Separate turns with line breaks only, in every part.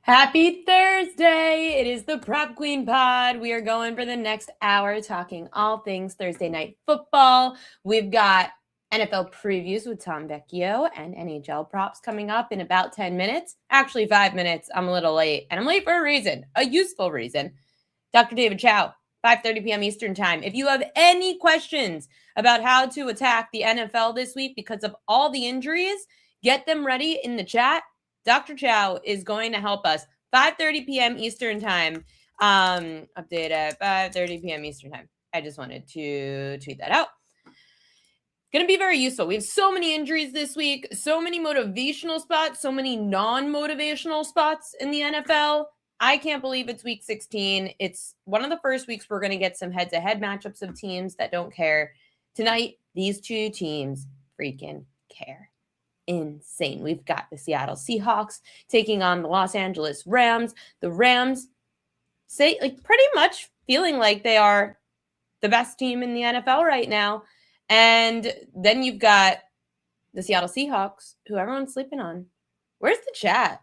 Happy Thursday! It is the Prep Queen Pod. We are going for the next hour talking all things Thursday night football. We've got NFL previews with Tom Vecchio and NHL props coming up in about 10 minutes. Actually, 5 minutes. I'm a little late, and I'm late for a reason, a useful reason. Dr. David Chow, 5:30 p.m. Eastern Time. If you have any questions about how to attack the NFL this week because of all the injuries, get them ready in the chat. Dr. Chow is going to help us. 5:30 p.m. Eastern Time. Update at 5:30 p.m. Eastern Time. I just wanted to tweet that out. Going to be very useful. We have so many injuries this week, so many motivational spots, so many non-motivational spots in the NFL. I can't believe it's week 16. It's one of the first weeks we're going to get some head-to-head matchups of teams that don't care. Tonight, these two teams freaking care. Insane. We've got the Seattle Seahawks taking on the Los Angeles Rams. The Rams say pretty much feeling like they are the best team in the NFL right now. And then you've got the Seattle Seahawks, who everyone's sleeping on. Where's the chat?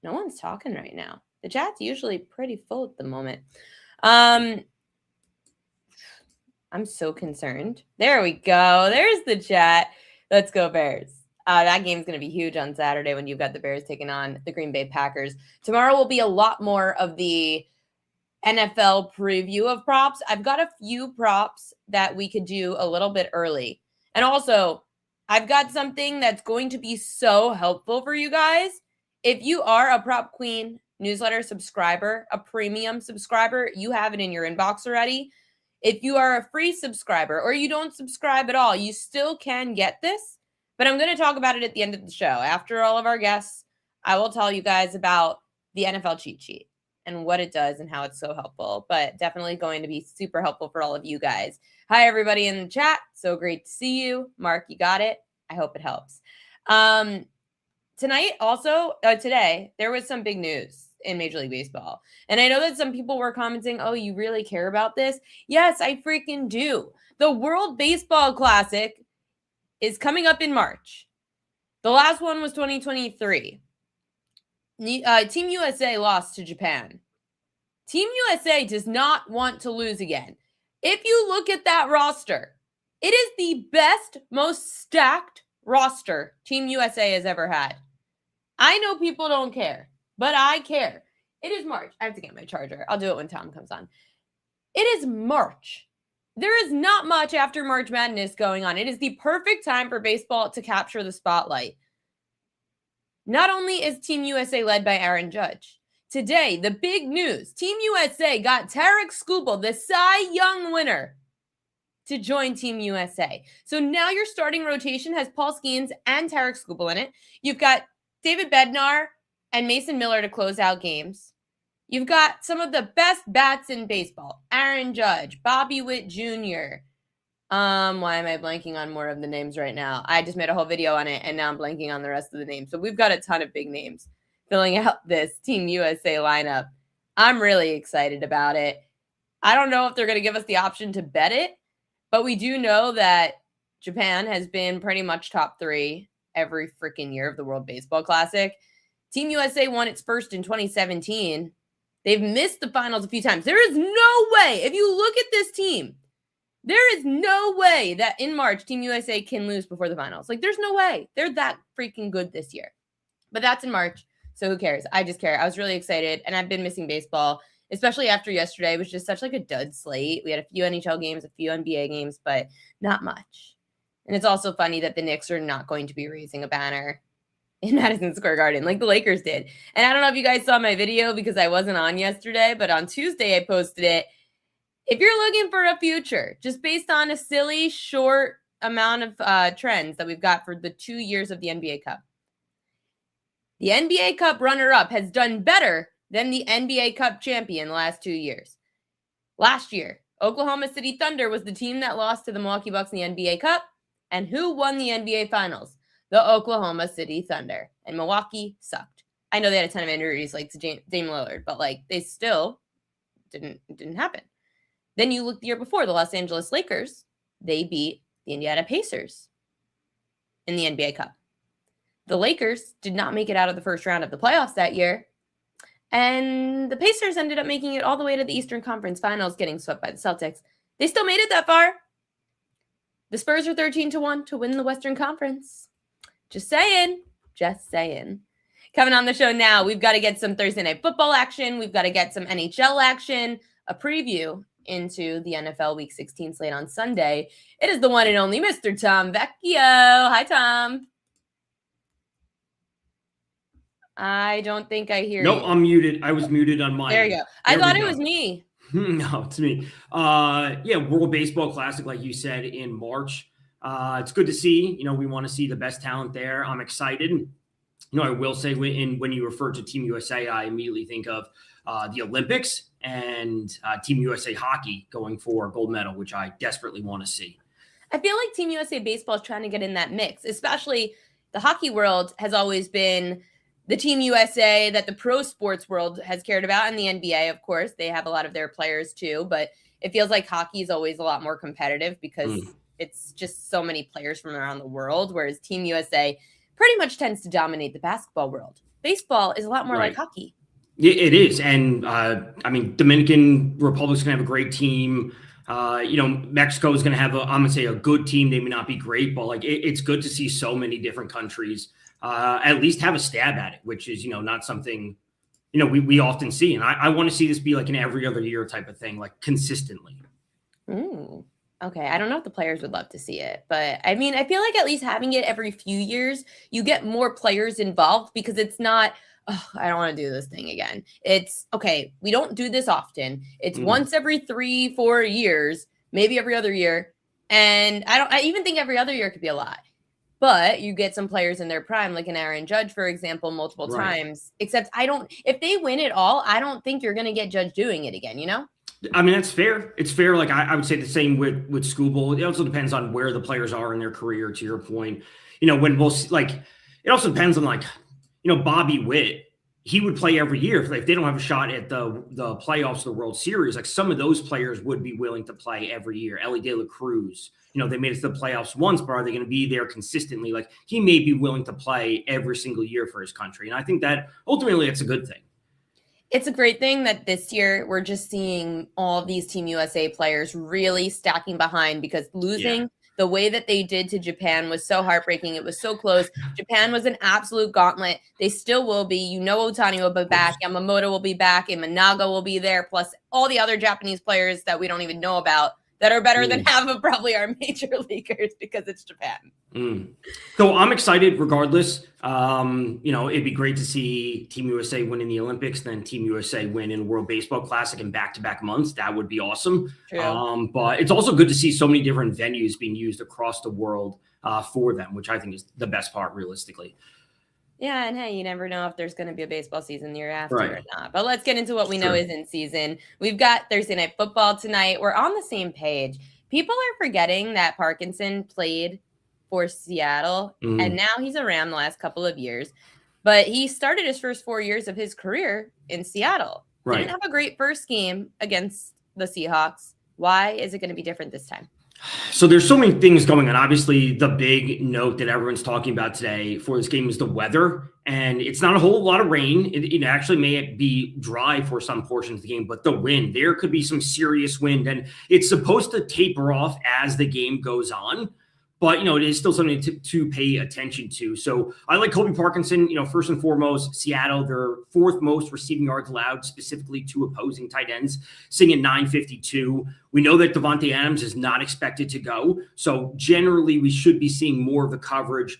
No one's talking right now. The chat's usually pretty full at the moment. I'm so concerned. There we go. There's the chat. Let's go Bears. That game's going to be huge on Saturday when you've got the Bears taking on the Green Bay Packers. Tomorrow will be a lot more of the NFL preview of props. I've got a few props that we could do a little bit early. And also, I've got something that's going to be so helpful for you guys. If you are a Prop Queen newsletter subscriber, a premium subscriber, you have it in your inbox already. If you are a free subscriber or you don't subscribe at all, you still can get this. But I'm going to talk about it at the end of the show. After all of our guests, I will tell you guys about the NFL cheat sheet and what it does and how it's so helpful, but definitely going to be super helpful for all of you guys. Hi, everybody in the chat. So great to see you. Mark, you got it. I hope it helps. Tonight, also, today, there was some big news in Major League Baseball. And I know that some people were commenting, oh, you really care about this? Yes, I freaking do. The World Baseball Classic is coming up in March. The last one was 2023. Team USA lost to Japan. Team USA does not want to lose again. If you look at that roster, it is the best, most stacked roster Team USA has ever had. I know people don't care, but I care. It is March. I have to get my charger. I'll do it when Tom comes on. It is March. There is not much after March Madness going on. It is the perfect time for baseball to capture the spotlight. Not only is Team USA led by Aaron Judge, today, the big news, Team USA got Tarek Skubal, the Cy Young winner, to join Team USA. So now your starting rotation has Paul Skeens and Tarek Skubal in it. You've got David Bednar and Mason Miller to close out games. You've got some of the best bats in baseball. Aaron Judge, Bobby Witt Jr. Why am I blanking on more of the names right now? I just made a whole video on it, and now I'm blanking on the rest of the names. So we've got a ton of big names filling out this Team USA lineup. I'm really excited about it. I don't know if they're going to give us the option to bet it, but we do know that Japan has been pretty much top 3 every freaking year of the World Baseball Classic. Team USA won its first in 2017. They've missed the finals a few times. There is no way, if you look at this team, there is no way that in March, Team USA can lose before the finals. There's no way. They're that freaking good this year. But that's in March, so who cares? I just care. I was really excited, and I've been missing baseball, especially after yesterday. It was just such a dud slate. We had a few NHL games, a few NBA games, but not much. And it's also funny that the Knicks are not going to be raising a banner in Madison Square Garden like the Lakers did. And I don't know if you guys saw my video because I wasn't on yesterday, but on Tuesday I posted it. If you're looking for a future, just based on a silly short amount of trends that we've got for the 2 years of the NBA Cup, the NBA Cup runner-up has done better than the NBA Cup champion the last 2 years. Last year, Oklahoma City Thunder was the team that lost to the Milwaukee Bucks in the NBA Cup. And who won the NBA Finals? The Oklahoma City Thunder. And Milwaukee sucked. I know they had a ton of injuries like to Dame Lillard, but they still didn't happen. Then you look the year before, the Los Angeles Lakers, they beat the Indiana Pacers in the NBA Cup. The Lakers did not make it out of the first round of the playoffs that year. And the Pacers ended up making it all the way to the Eastern Conference Finals, getting swept by the Celtics. They still made it that far. The Spurs are 13-1 to win the Western Conference. Just saying. Just saying. Coming on the show now, we've got to get some Thursday Night Football action. We've got to get some NHL action, a preview into the NFL Week 16 slate on Sunday. It is the one and only Mr. Tom Vecchio. Hi, Tom. I don't think I hear you.
No, I'm muted. I was muted on my
There you go. I thought it was me.
No, it's me. Yeah, World Baseball Classic, like you said, in March. It's good to see. We want to see the best talent there. I'm excited. I will say when you refer to Team USA, I immediately think of the Olympics and Team USA hockey going for a gold medal, which I desperately want to see.
I feel like Team USA baseball is trying to get in that mix, especially the hockey world has always been the Team USA that the pro sports world has cared about, and the NBA, of course. They have a lot of their players too, but it feels like hockey is always a lot more competitive because it's just so many players from around the world, whereas Team USA pretty much tends to dominate the basketball world. Baseball is a lot more like hockey.
It is. And Dominican Republic's going to have a great team. Mexico is going to have I'm going to say a good team. They may not be great, but it's good to see so many different countries at least have a stab at it, which is, not something, we often see. And I want to see this be like an every other year type of thing, like consistently.
Okay. I don't know if the players would love to see it, but I feel like at least having it every few years, you get more players involved because it's not, I don't want to do this thing again. It's okay. We don't do this often. It's once every 3-4 years, maybe every other year. And I even think every other year could be a lot, but you get some players in their prime, like an Aaron Judge, for example, multiple times, except if they win it all, I don't think you're going to get Judge doing it again,
That's fair. It's fair. Like I would say the same with Skubal. It also depends on where the players are in their career, to your point. When we'll it also depends on Bobby Witt. He would play every year. If they don't have a shot at the playoffs of the World Series, some of those players would be willing to play every year. Ellie De La Cruz, they made it to the playoffs once, but are they going to be there consistently? He may be willing to play every single year for his country. And I think that ultimately it's a good thing.
It's a great thing that this year we're just seeing all of these Team USA players really stacking behind because losing the way that they did to Japan was so heartbreaking. It was so close. Japan was an absolute gauntlet. They still will be. Ohtani will be back. Yamamoto will be back. Imanaga will be there. Plus all the other Japanese players that we don't even know about that are better than half of probably our major leaguers because it's Japan.
So I'm excited regardless. It'd be great to see Team USA win in the Olympics, then Team USA win in World Baseball Classic in back-to-back months. That would be awesome. But it's also good to see so many different venues being used across the world for them, which I think is the best part realistically.
Yeah, and hey, you never know if there's going to be a baseball season the year after or not. But let's get into what we know is in season. We've got Thursday Night Football tonight. We're on the same page. People are forgetting that Parkinson played for Seattle, and now he's around the last couple of years. But he started his first 4 years of his career in Seattle. Didn't have a great first game against the Seahawks. Why is it going to be different this time?
So there's so many things going on. Obviously, the big note that everyone's talking about today for this game is the weather. And it's not a whole lot of rain. It actually may be dry for some portions of the game, but the wind, there could be some serious wind. And it's supposed to taper off as the game goes on. But, it is still something to pay attention to. So I like Colby Parkinson, first and foremost, Seattle, their fourth most receiving yards allowed, specifically to opposing tight ends, sitting at 952. We know that Davante Adams is not expected to go. So generally, we should be seeing more of the coverage,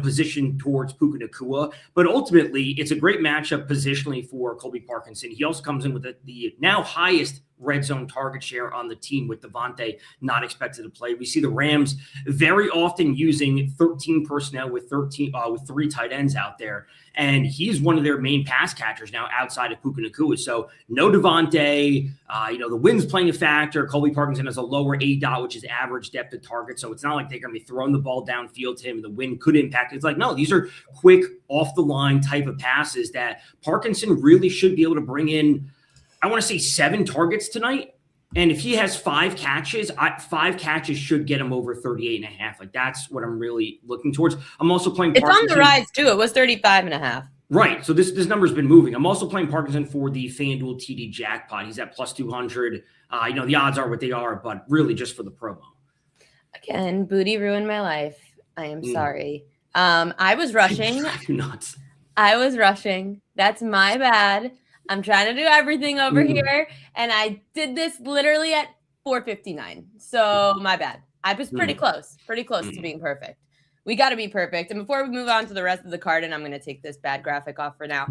positioned towards Puka Nacua. But ultimately, it's a great matchup positionally for Colby Parkinson. He also comes in with the now highest red zone target share on the team with Davante not expected to play. We see the Rams very often using 13 personnel with 3 tight ends out there. And he's one of their main pass catchers now outside of Puka Nacua. So no Davante, the wind's playing a factor. Colby Parkinson has a lower ADOT, which is average depth of target. So it's not like they're going to be throwing the ball downfield to him and the wind could impact it. It's no, these are quick off the line type of passes that Parkinson really should be able to bring in. I want to say 7 targets tonight. And if he has 5 catches, 5 catches should get him over 38.5. That's what I'm really looking towards. I'm also playing
Parkinson. It's on the rise too. It was 35.5.
Right. So this number's been moving. I'm also playing Parkinson for the FanDuel TD jackpot. He's at plus 200. The odds are what they are, but really just for the promo.
Again, booty ruined my life. I am sorry. I was rushing.
Nuts.
I was rushing. That's my bad. I'm trying to do everything over here, and I did this literally at 4:59. So my bad. I was pretty close to being perfect. We got to be perfect. And before we move on to the rest of the card, and I'm going to take this bad graphic off for now.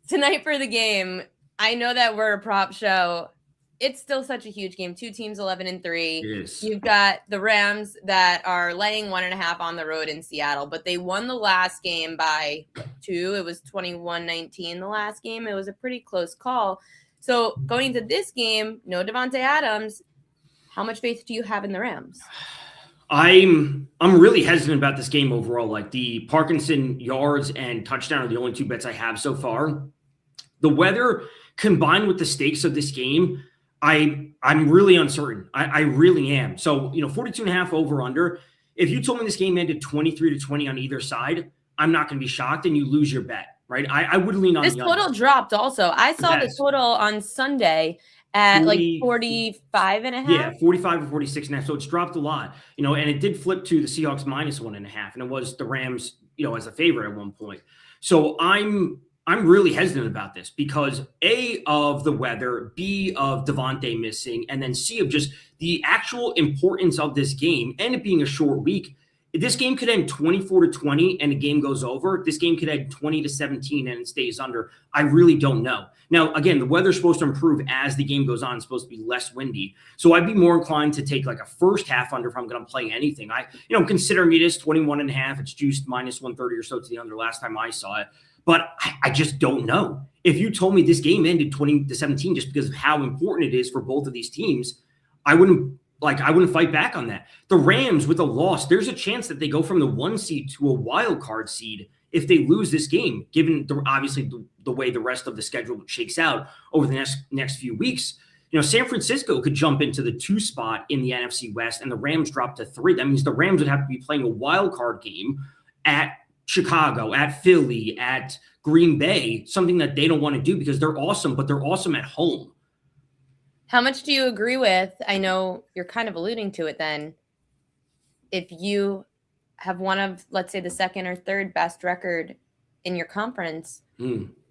Tonight for the game, I know that we're a prop show. It's still such a huge game. Two teams, 11-3.
Yes.
You've got the Rams that are laying 1.5 on the road in Seattle, but they won the last game by 2. It was 21-19 the last game. It was a pretty close call. So going into this game, no Davante Adams. How much faith do you have in the Rams?
I'm really hesitant about this game overall. Like the Parkinson yards and touchdown are the only 2 bets I have so far. The weather combined with the stakes of this game, I'm really uncertain. I really am. So, 42.5 over under. If you told me this game ended 23-20 on either side, I'm not going to be shocked and you lose your bet, right? I would lean on
this total dropped also. I saw the total on Sunday at 45 and a half.
Yeah, 45 or 46 and a half. So it's dropped a lot, and it did flip to the Seahawks -1.5, and it was the Rams, as a favorite at one point. So I'm really hesitant about this because A, of the weather, B, of Davante missing, and then C, of just the actual importance of this game and it being a short week. This game could end 24-20 and the game goes over. This game could end 20-17 and it stays under. I really don't know. Now, again, the weather's supposed to improve as the game goes on. It's supposed to be less windy. So I'd be more inclined to take like a first half under if I'm going to play anything. Considering it is 21.5, it's juiced -130 or so to the under last time I saw it. But I just don't know. If you told me this game ended 20-17 just because of how important it is for both of these teams, I wouldn't fight back on that. The Rams with a loss, there's a chance that they go from the 1 seed to a wild card seed if they lose this game, given obviously the way the rest of the schedule shakes out over the next few weeks. San Francisco could jump into the 2 spot in the NFC West and the Rams drop to 3. That means the Rams would have to be playing a wild card game at Chicago, at Philly, at Green Bay, something that they don't want to do because they're awesome, but they're awesome at home.
How much do you agree with? I know you're kind of alluding to it then. If you have one of, let's say, the second or third best record in your conference,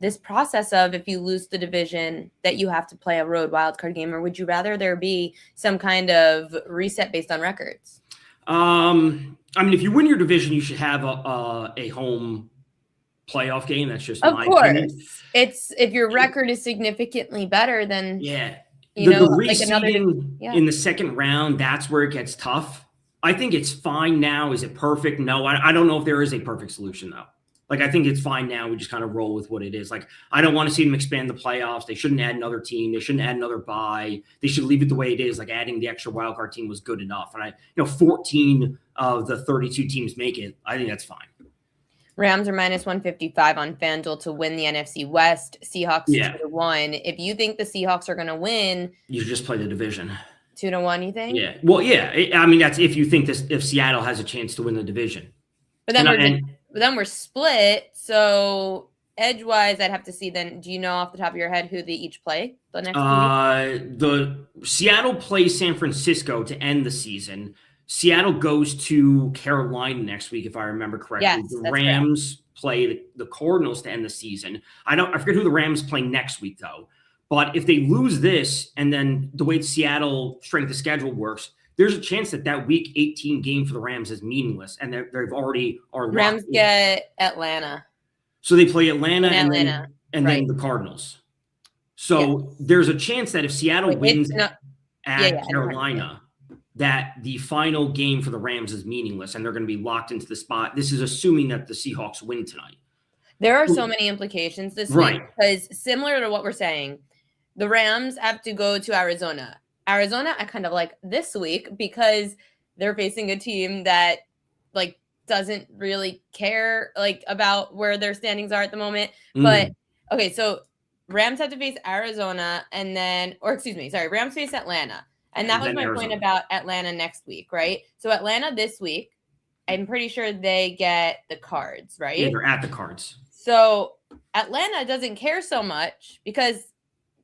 this process of if you lose the division that you have to play a road wildcard game, or would you rather there be some kind of reset based on records?
If you win your division, you should have a home playoff game. That's just my opinion.
It's if your record is significantly better than
the reseeding in the second round. That's where it gets tough. I think it's fine now. Is it perfect? No, I don't know if there is a perfect solution though. I think it's fine now. We just kind of roll with what it is. I don't want to see them expand the playoffs. They shouldn't add another team. They shouldn't add another bye. They should leave it the way it is. Adding the extra wildcard team was good enough. And 14 of the 32 teams make it. I think that's fine.
Rams are -155 on FanDuel to win the NFC West. Seahawks 2-1. If you think the Seahawks are going to win,
you should just play the division.
2-1, you think?
Yeah. Well, yeah. That's if you think if Seattle has a chance to win the division.
But then we're split. So edge-wise, I'd have to see then. Do you know off the top of your head who they each play the next week?
The Seattle plays San Francisco to end the season. Seattle goes to Carolina next week, if I remember correctly.
Yes,
the Rams play the Cardinals to end the season. I forget who the Rams play next week, though. But if they lose this, and then the way Seattle strength of schedule works, there's a chance that Week 18 game for the Rams is meaningless, and they've already are locked.
Rams get Atlanta.
So they play Atlanta and then the Cardinals. So there's a chance that if Seattle wins at Carolina, that the final game for the Rams is meaningless and they're going to be locked into the spot. This is assuming that the Seahawks win tonight.
There are so many implications this week because similar to what we're saying, the Rams have to go to Arizona. Arizona, I kind of like this week because they're facing a team that doesn't really care about where their standings are at the moment. But okay, so Rams have to face Arizona Rams face Atlanta. And that was my point about Atlanta next week, right? So Atlanta this week, I'm pretty sure they get the Cards, right?
Yeah, they're at the Cards.
So Atlanta doesn't care so much because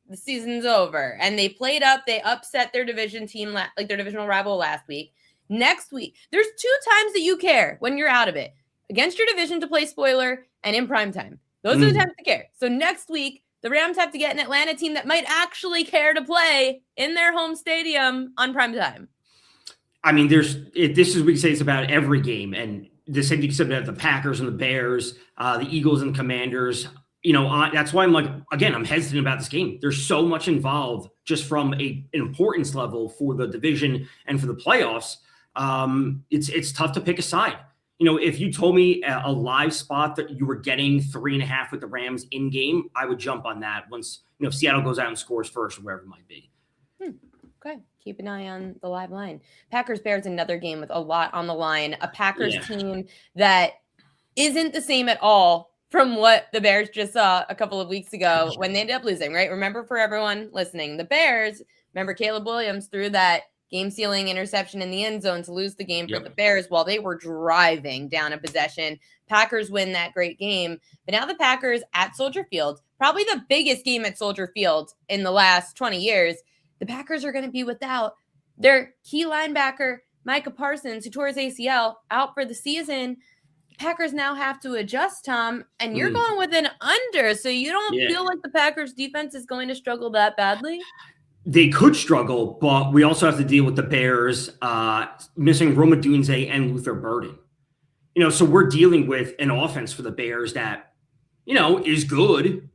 the season's over and they played up. They upset their division team, like their divisional rival last week. Next week, there's 2 times that you care when you're out of it: against your division to play spoiler and in prime time. Those are the times to care. So next week, the Rams have to get an Atlanta team that might actually care to play in their home stadium on prime time.
I mean, this is we say it's about every game, and the same thing about the Packers and the Bears, the Eagles and the Commanders. That's why I'm like, again, I'm hesitant about this game. There's so much involved just from an importance level for the division and for the playoffs. It's tough to pick a side. If you told me a live spot that you were getting 3.5 with the Rams in game, I would jump on that once, if Seattle goes out and scores first or wherever it might be.
Okay. Keep an eye on the live line. Packers-Bears, another game with a lot on the line. A Packers team that isn't the same at all from what the Bears just saw a couple of weeks ago when they ended up losing, right? Remember, for everyone listening, the Bears, remember Caleb Williams threw that game-sealing interception in the end zone to lose the game for the Bears while they were driving down a possession. Packers win that great game. But now the Packers at Soldier Field, probably the biggest game at Soldier Field in the last 20 years. The Packers are going to be without their key linebacker, Micah Parsons, who tore his ACL, out for the season. The Packers now have to adjust, Tom, and you're going with an under, so you don't feel like the Packers defense is going to struggle that badly?
They could struggle, but we also have to deal with the Bears missing Roma Dunze and Luther Burden. So we're dealing with an offense for the Bears that, is good.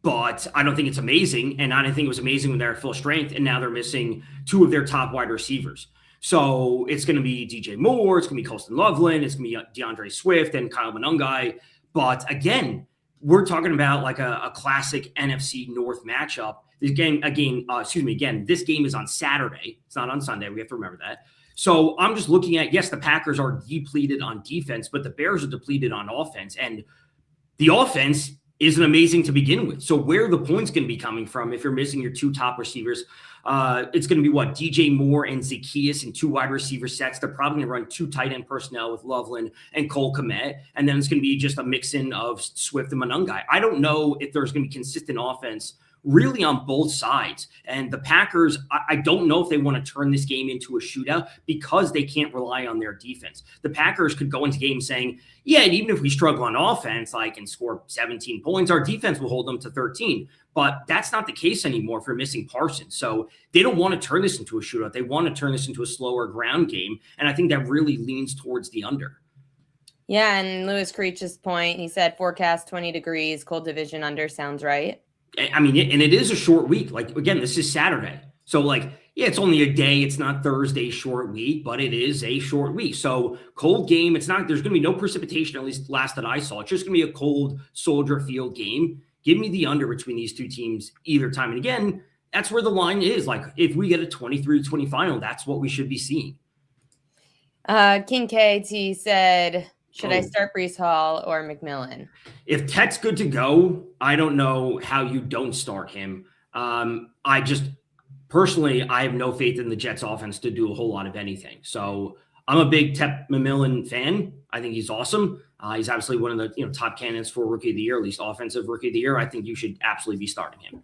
But I don't think it's amazing. And I didn't think it was amazing when they're at full strength. And now they're missing 2 of their top wide receivers. So it's going to be DJ Moore. It's going to be Colston Loveland. It's going to be DeAndre Swift and Kyle Monangai. But again, we're talking about like a classic NFC North matchup. This game, this game is on Saturday. It's not on Sunday. We have to remember that. So I'm just looking at, yes, the Packers are depleted on defense, but the Bears are depleted on offense. And the offense isn't amazing to begin with. So where are the points going to be coming from if you're missing your 2 top receivers? It's going to be DJ Moore and Zacchaeus in 2 wide receiver sets. They're probably going to run 2 tight end personnel with Loveland and Cole Kmet. And then it's going to be just a mix-in of Swift and Monangai. I don't know if there's going to be consistent offense really on both sides. And the Packers, I don't know if they want to turn this game into a shootout because they can't rely on their defense. The Packers could go into games saying, yeah, and even if we struggle on offense, and score 17 points, our defense will hold them to 13. But that's not the case anymore for missing Parsons. So they don't want to turn this into a shootout. They want to turn this into a slower ground game. And I think that really leans towards the under.
Yeah, and Louis Creech's point, he said forecast 20 degrees, cold division under sounds right.
I mean, and it is a short week. Again, this is Saturday. So it's only a day. It's not Thursday short week, but it is a short week. So cold game. It's not, there's going to be no precipitation, at least last that I saw. It's just going to be a cold Soldier Field game. Give me the under between these 2 teams either time. And again, that's where the line is. If we get a 23-20 final, that's what we should be seeing.
King KT said, should I start Breece Hall or McMillan?
If Tech's good to go, I don't know how you don't start him. I have no faith in the Jets offense to do a whole lot of anything. So I'm a big Tech McMillan fan. I think he's awesome. He's obviously one of the top candidates for Rookie of the Year, at least offensive Rookie of the Year. I think you should absolutely be starting him.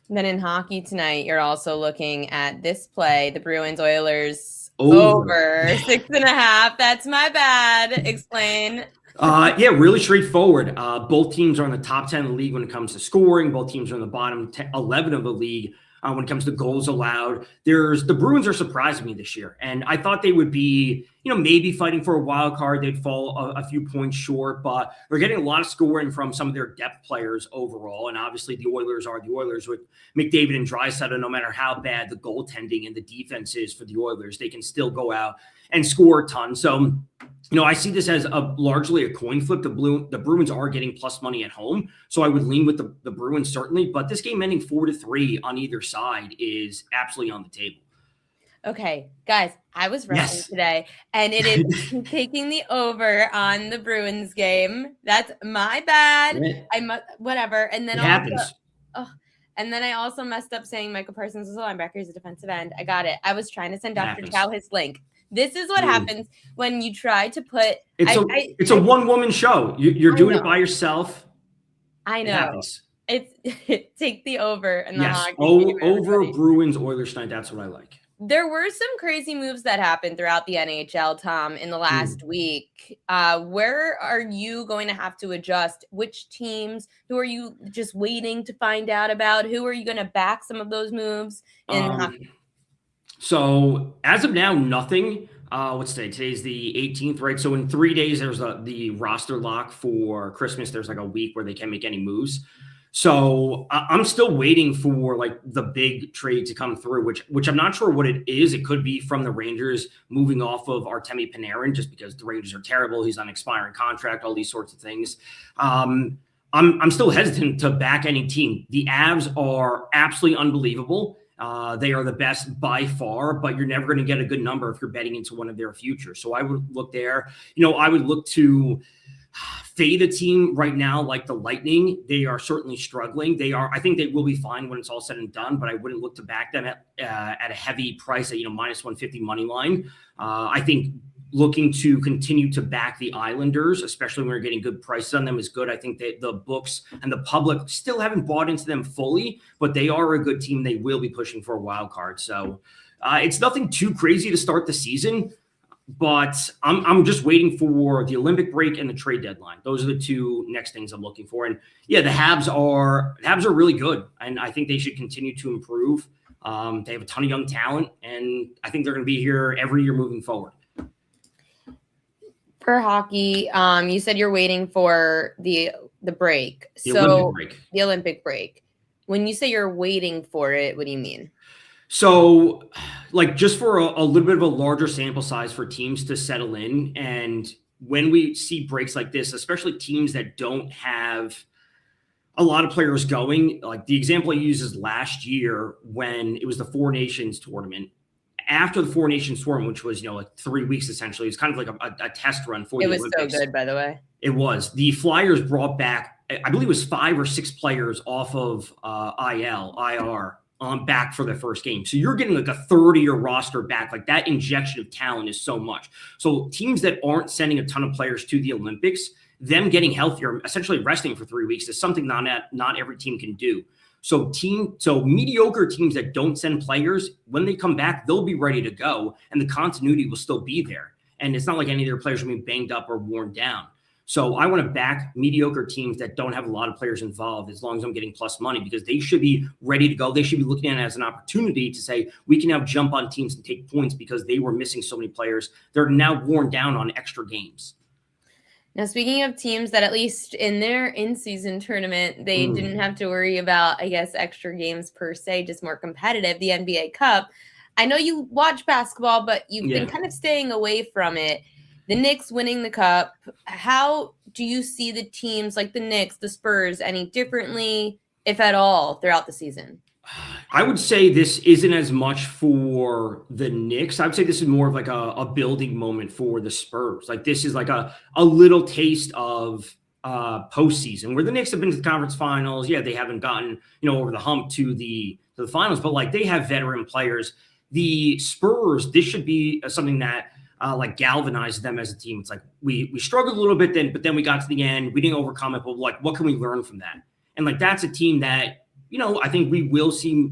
And then in hockey tonight, you're also looking at this play, the Bruins-Oilers over 6.5. That's my bad. Explain.
Really straightforward. Both teams are in the top 10 of the league when it comes to scoring. Both teams are in the bottom 11 of the league when it comes to goals allowed. The Bruins are surprising me this year. And I thought they would be, maybe fighting for a wild card. They'd fall a few points short, but they're getting a lot of scoring from some of their depth players overall. And obviously the Oilers are the Oilers with McDavid and Draisaitl. No matter how bad the goaltending and the defense is for the Oilers, they can still go out and score a ton. So, I see this as largely a coin flip. The Bruins are getting plus money at home, so I would lean with the Bruins certainly. But this game ending 4-3 on either side is absolutely on the table.
Okay, guys, I was wrestling today, and it is taking the over on the Bruins game. That's my bad. Whatever. And then
it happens.
And then I also messed up saying Michael Parsons was a linebacker. He's a defensive end. I got it. I was trying to send Dr. Chow his link This is what happens when you try to put.
It's a one-woman show. You're doing it by yourself.
I know.
It happens.
It's take the over and the hockey.
Over Bruins Oilers tonight. That's what I like.
There were some crazy moves that happened throughout the NHL, Tom, in the last week. Where are you going to have to adjust? Which teams? Who are you just waiting to find out about? Who are you going to back some of those moves?
So as of now, nothing. What's today? Today's the 18th, right? So in 3 days, there's the roster lock for Christmas. There's like a week where they can't make any moves. So I'm still waiting for like the big trade to come through, which I'm not sure what it is. It could be from the Rangers moving off of Artemi Panarin just because the Rangers are terrible. He's on expiring contract, all these sorts of things. I'm still hesitant to back any team. The Avs are absolutely unbelievable. They are the best by far, but you're never going to get a good number if you're betting into one of their futures. So I would look there. I would look to fade a team right now like the Lightning. They are certainly struggling. I think they will be fine when it's all said and done, but I wouldn't look to back them at a heavy price at minus 150 money line. I think looking to continue to back the Islanders, especially when we're getting good prices on them, is good. I think that the books and the public still haven't bought into them fully, but they are a good team. They will be pushing for a wild card. So it's nothing too crazy to start the season. But I'm just waiting for the Olympic break and the trade deadline. Those are the two next things I'm looking for. And yeah, the Habs are really good, and I think they should continue to improve. They have a ton of young talent, and I think they're going to be here every year moving forward.
For hockey, you said you're waiting for the break. The Olympic break. When you say you're waiting for it, what do you mean?
So, like, just for a little bit of a larger sample size for teams to settle in. And when we see breaks like this, especially teams that don't have a lot of players going, like the example I use is last year when it was the Four Nations tournament. After the Four Nations tournament, which was, like 3 weeks essentially, it was kind of like a test run for the Olympics.
It was so good, by the way.
It was. The Flyers brought back, I believe it was 5 or 6 players off of IR. Back for the first game. So you're getting like a third of your roster back. Like that injection of talent is so much. So teams that aren't sending a ton of players to the Olympics, them getting healthier, essentially resting for 3 weeks is something not every team can do. So mediocre teams that don't send players, when they come back, they'll be ready to go and the continuity will still be there. And it's not like any of their players are being banged up or worn down. So I want to back mediocre teams that don't have a lot of players involved as long as I'm getting plus money, because they should be ready to go. They should be looking at it as an opportunity to say, we can now jump on teams and take points because they were missing so many players. They're now worn down on extra games.
Now, speaking of teams that at least in their in-season tournament, they didn't have to worry about, I guess, extra games per se, just more competitive, the NBA Cup. I know you watch basketball, but you've been kind of staying away from it. The Knicks winning the cup, how do you see the teams like the Knicks, the Spurs, any differently, if at all, throughout the season?
I would say this isn't as much for the Knicks. I would say this is more of like a building moment for the Spurs. Like this is like a little taste of postseason where the Knicks have been to the conference finals. Yeah, they haven't gotten, over the hump to the finals, but like they have veteran players. The Spurs, this should be something that like galvanized them as a team. It's like we struggled a little bit but then we got to the end. We didn't overcome it, but like what can we learn from that? And like that's a team that, I think we will see.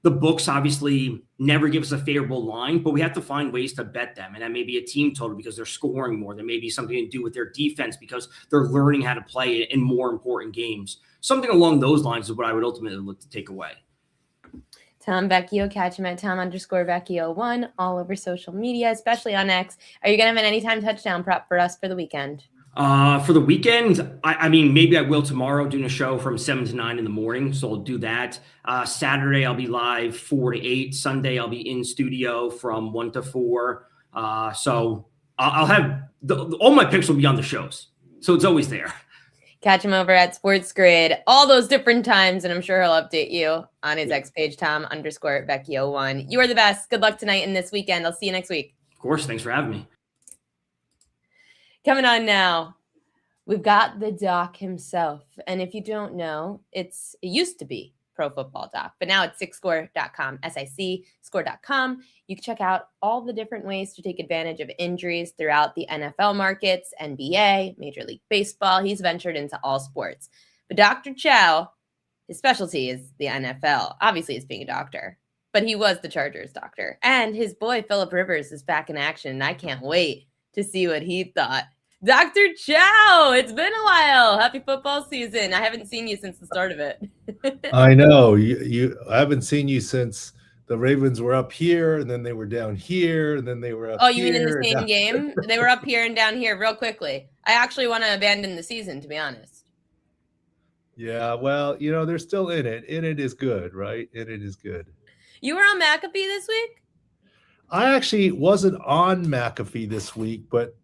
The books obviously never give us a favorable line, but we have to find ways to bet them. And that may be a team total because they're scoring more. There may be something to do with their defense because they're learning how to play in more important games. Something along those lines is what I would ultimately look to take away.
Tom Vecchio, catch him at Tom_Vecchio1 all over social media, especially on X. Are you going to have an anytime touchdown prop for us for the weekend?
For the weekend, I mean, maybe I will tomorrow doing a show from 7 to 9 in the morning. So I'll do that. Saturday, I'll be live 4 to 8. Sunday, I'll be in studio from 1 to 4. So I'll have all my picks will be on the shows. So it's always there.
Catch him over at Sports Grid all those different times, and I'm sure he'll update you on his X page, Tom_Vecchio1. You are the best. Good luck tonight and this weekend. I'll see you next week.
Of course. Thanks for having me.
Coming on now, we've got the doc himself. And if you don't know, it used to be Pro Football Doc. But now it's SICScore.com, SIC-score.com. You can check out all the different ways to take advantage of injuries throughout the NFL markets, NBA, Major League Baseball. He's ventured into all sports. But Dr. Chow, his specialty is the NFL. Obviously, it's being a doctor, but he was the Chargers doctor. And his boy, Phillip Rivers, is back in action, and I can't wait to see what he thought. Dr. Chow, it's been a while. Happy football season. I haven't seen you since the start of it.
I know. I haven't seen you since the Ravens were up here, and then they were down here, and then they were up here.
Oh, you mean in the same game? They were up here and down here real quickly. I actually want to abandon the season, to be honest.
Yeah, well, they're still in it. In it is good, right? In it is good.
You were on McAfee this week?
I actually wasn't on McAfee this week, but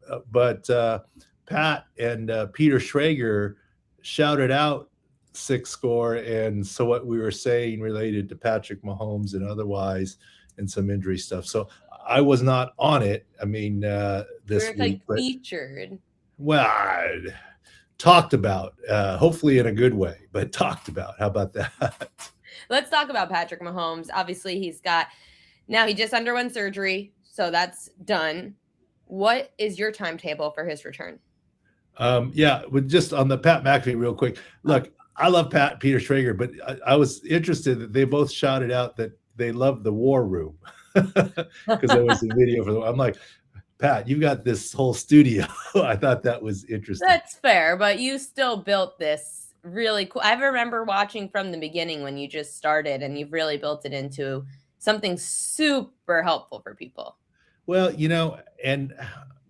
Pat and Peter Schrager shouted out SICScore and so what we were saying related to Patrick Mahomes and otherwise and some injury stuff. So I was not on it. I mean, this week,
like featured.
Well, talked about, hopefully in a good way, but talked about. How about that?
Let's talk about Patrick Mahomes. Obviously, he just underwent surgery, so that's done. What is your timetable for his return?
With just on the Pat McAfee real quick. Look, I love Peter Schrager, but I was interested that they both shouted out that they love the war room because there was a video for them. I'm like, Pat, you've got this whole studio. I thought that was interesting.
That's fair, but you still built this really cool. I remember watching from the beginning when you just started, and you've really built it into something super helpful for people.
Well, and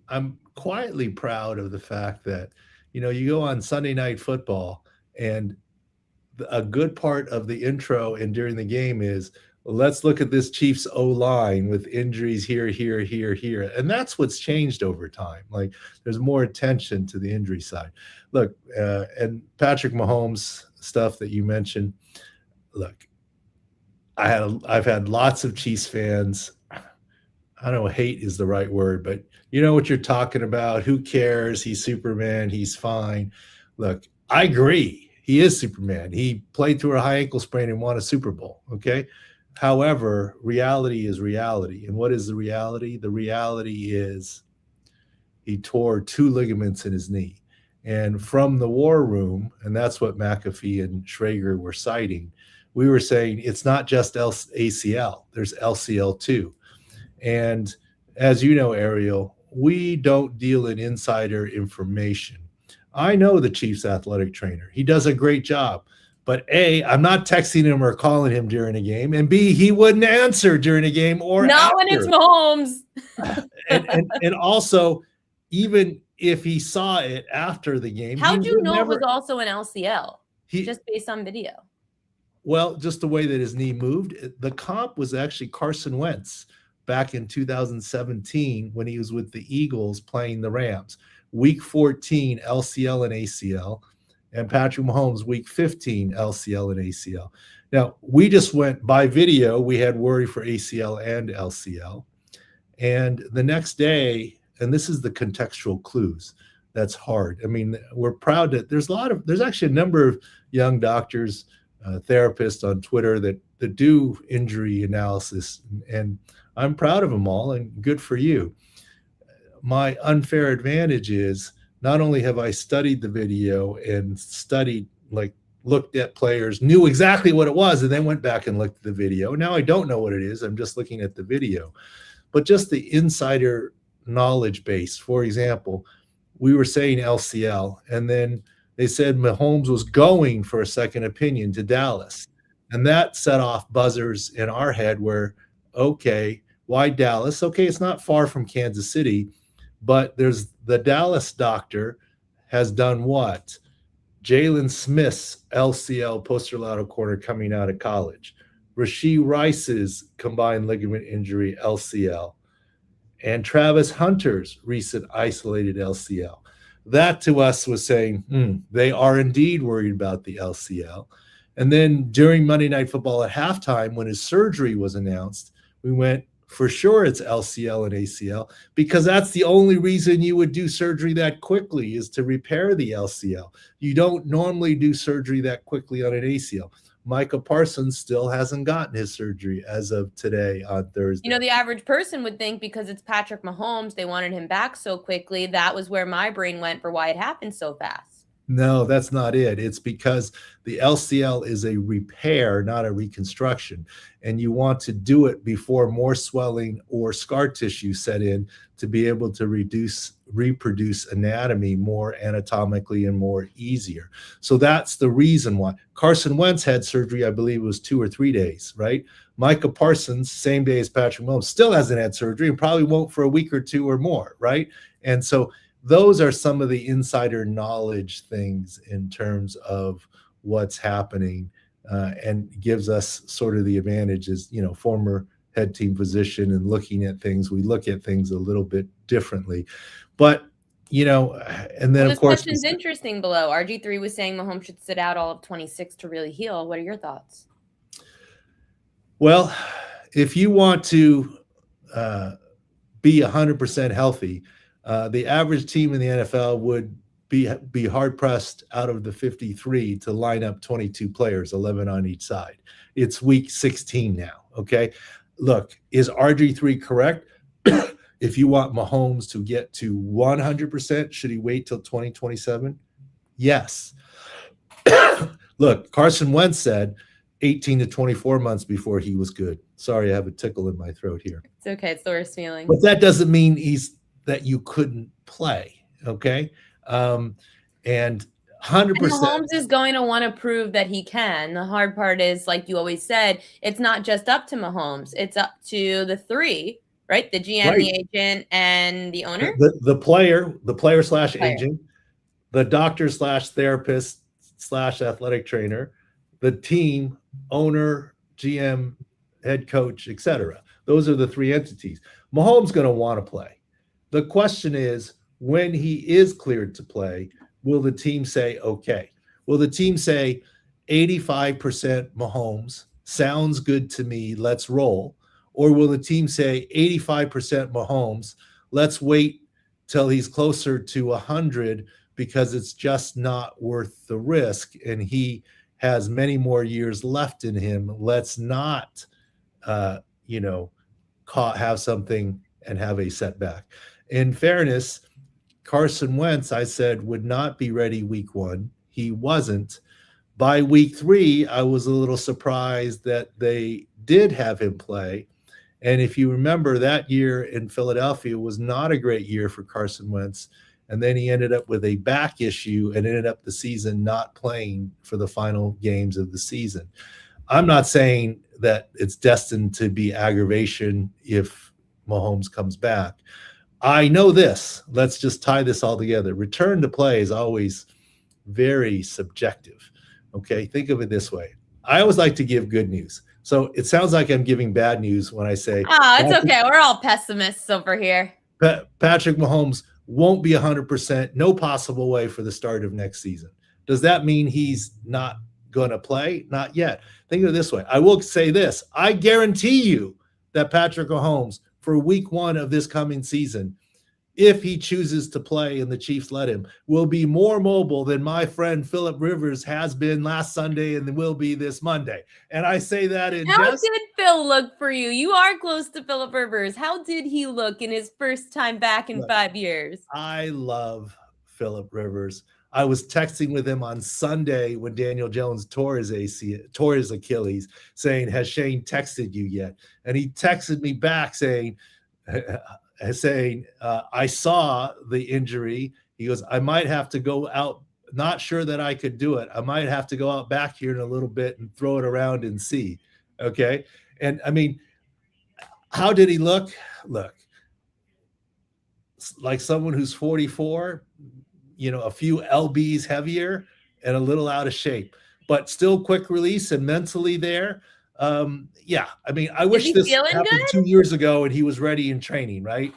I'm quietly proud of the fact that, you go on Sunday Night Football and a good part of the intro and during the game is, let's look at this Chiefs O-line with injuries here, here, here, here. And that's what's changed over time. Like there's more attention to the injury side. Look, and Patrick Mahomes stuff that you mentioned, look, I've had lots of Chiefs fans. I don't know, hate is the right word, but you know what you're talking about. Who cares? He's Superman. He's fine. Look, I agree. He is Superman. He played through a high ankle sprain and won a Super Bowl. Okay. However, reality is reality. And what is the reality? The reality is he tore 2 ligaments in his knee. And from the war room, and that's what McAfee and Schrager were citing, we were saying it's not just ACL, there's LCL too. And as you know, Ariel, we don't deal in insider information. I know the Chiefs athletic trainer. He does a great job. But A, I'm not texting him or calling him during a game. And B, he wouldn't answer during a game or
not
after.
When it's Mahomes.
and also, even if he saw it after the game.
How'd you know it was also an LCL? Just based on video.
Well, just the way that his knee moved. The comp was actually Carson Wentz back in 2017 when he was with the Eagles playing the Rams. Week 14, LCL and ACL. And Patrick Mahomes, week 15, LCL and ACL. Now, we just went by video. We had worry for ACL and LCL. And the next day, and this is the contextual clues. That's hard. I mean, we're proud that there's actually a number of young doctors, therapists on Twitter that do injury analysis. And I'm proud of them all and good for you. My unfair advantage is not only have I studied the video and looked at players, knew exactly what it was, and then went back and looked at the video. Now I don't know what it is. I'm just looking at the video. But just the insider knowledge base. For example, we were saying LCL, and then they said Mahomes was going for a second opinion to Dallas. And that set off buzzers in our head where, okay, why Dallas? Okay, it's not far from Kansas City, but there's the Dallas doctor has done what? Jalen Smith's LCL posterolateral corner coming out of college. Rashee Rice's combined ligament injury LCL. And Travis Hunter's recent isolated LCL. That to us was saying, they are indeed worried about the LCL. And then during Monday Night Football at halftime, when his surgery was announced, we went, for sure it's LCL and ACL, because that's the only reason you would do surgery that quickly is to repair the LCL. You don't normally do surgery that quickly on an ACL. Micah Parsons still hasn't gotten his surgery as of today on Thursday.
You know, the average person would think because it's Patrick Mahomes, they wanted him back so quickly. That was where my brain went for why it happened so fast.
No, that's not it. It's because the LCL is a repair, not a reconstruction. And you want to do it before more swelling or scar tissue set in to be able to reproduce anatomy more anatomically and more easier. So that's the reason why. Carson Wentz had surgery, I believe it was 2 or 3 days, right? Micah Parsons, same day as Patrick Mahomes, still hasn't had surgery and probably won't for a week or two or more, right? And so those are some of the insider knowledge things in terms of what's happening, and gives us sort of the advantage as, you know, former head team physician and looking at things. We look at things a little bit differently, but, you know, and then,
well,
of course,
question's interesting below. RG3 was saying Mahomes should sit out all of 26 to really heal. What are your thoughts?
Well, if you want to be 100% healthy, the average team in the NFL would be hard-pressed out of the 53 to line up 22 players, 11 on each side. It's week 16 now, okay? Look, is RG3 correct? If you want Mahomes to get to 100%, should he wait till 2027? Yes. Look, Carson Wentz said 18 to 24 months before he was good. Sorry, I have a tickle in my throat here.
It's okay. It's the worst feeling.
But that doesn't mean that you couldn't play, okay? And 100%.
And Mahomes is going to want to prove that he can. The hard part is, like you always said, it's not just up to Mahomes. It's up to the three, right? The GM, right, the agent, and the owner.
The player slash agent, the doctor slash therapist slash athletic trainer, the team, owner, GM, head coach, etc. Those are the three entities. Mahomes going to want to play. The question is, when he is cleared to play, will the team say, okay? Will the team say 85% Mahomes, sounds good to me, let's roll? Or will the team say 85% Mahomes, let's wait till he's closer to 100 because it's just not worth the risk and he has many more years left in him. Let's not, have something and have a setback. In fairness, Carson Wentz, I said, would not be ready week 1. He wasn't. By week 3, I was a little surprised that they did have him play. And if you remember, that year in Philadelphia was not a great year for Carson Wentz. And then he ended up with a back issue and ended up the season not playing for the final games of the season. I'm not saying that it's destined to be aggravation if Mahomes comes back. I know this. Let's just tie this all together. Return to play is always very subjective. Okay, think of it this way. I always like to give good news. So it sounds like I'm giving bad news when I say,
it's okay. We're all pessimists over here.
Patrick Mahomes won't be 100%, no possible way for the start of next season. Does that mean he's not going to play? Not yet. Think of it this way. I will say this. I guarantee you that Patrick Mahomes, for week 1 of this coming season, if he chooses to play and the Chiefs let him, will be more mobile than my friend Philip Rivers has been last Sunday and will be this Monday. And I say that in
How did Phil look for you? You are close to Philip Rivers. How did he look in his first time back in 5 years?
I love Philip Rivers. I was texting with him on Sunday when Daniel Jones tore his Achilles, saying, has Shane texted you yet? And he texted me back saying, I saw the injury. He goes, I might have to go out. Not sure that I could do it. I might have to go out back here in a little bit and throw it around and see. Okay. And I mean, how did he look? Look, like someone who's 44, a few lbs heavier and a little out of shape, but still quick release and mentally there. I mean, I wish this happened 2 years ago and he was ready in training, right?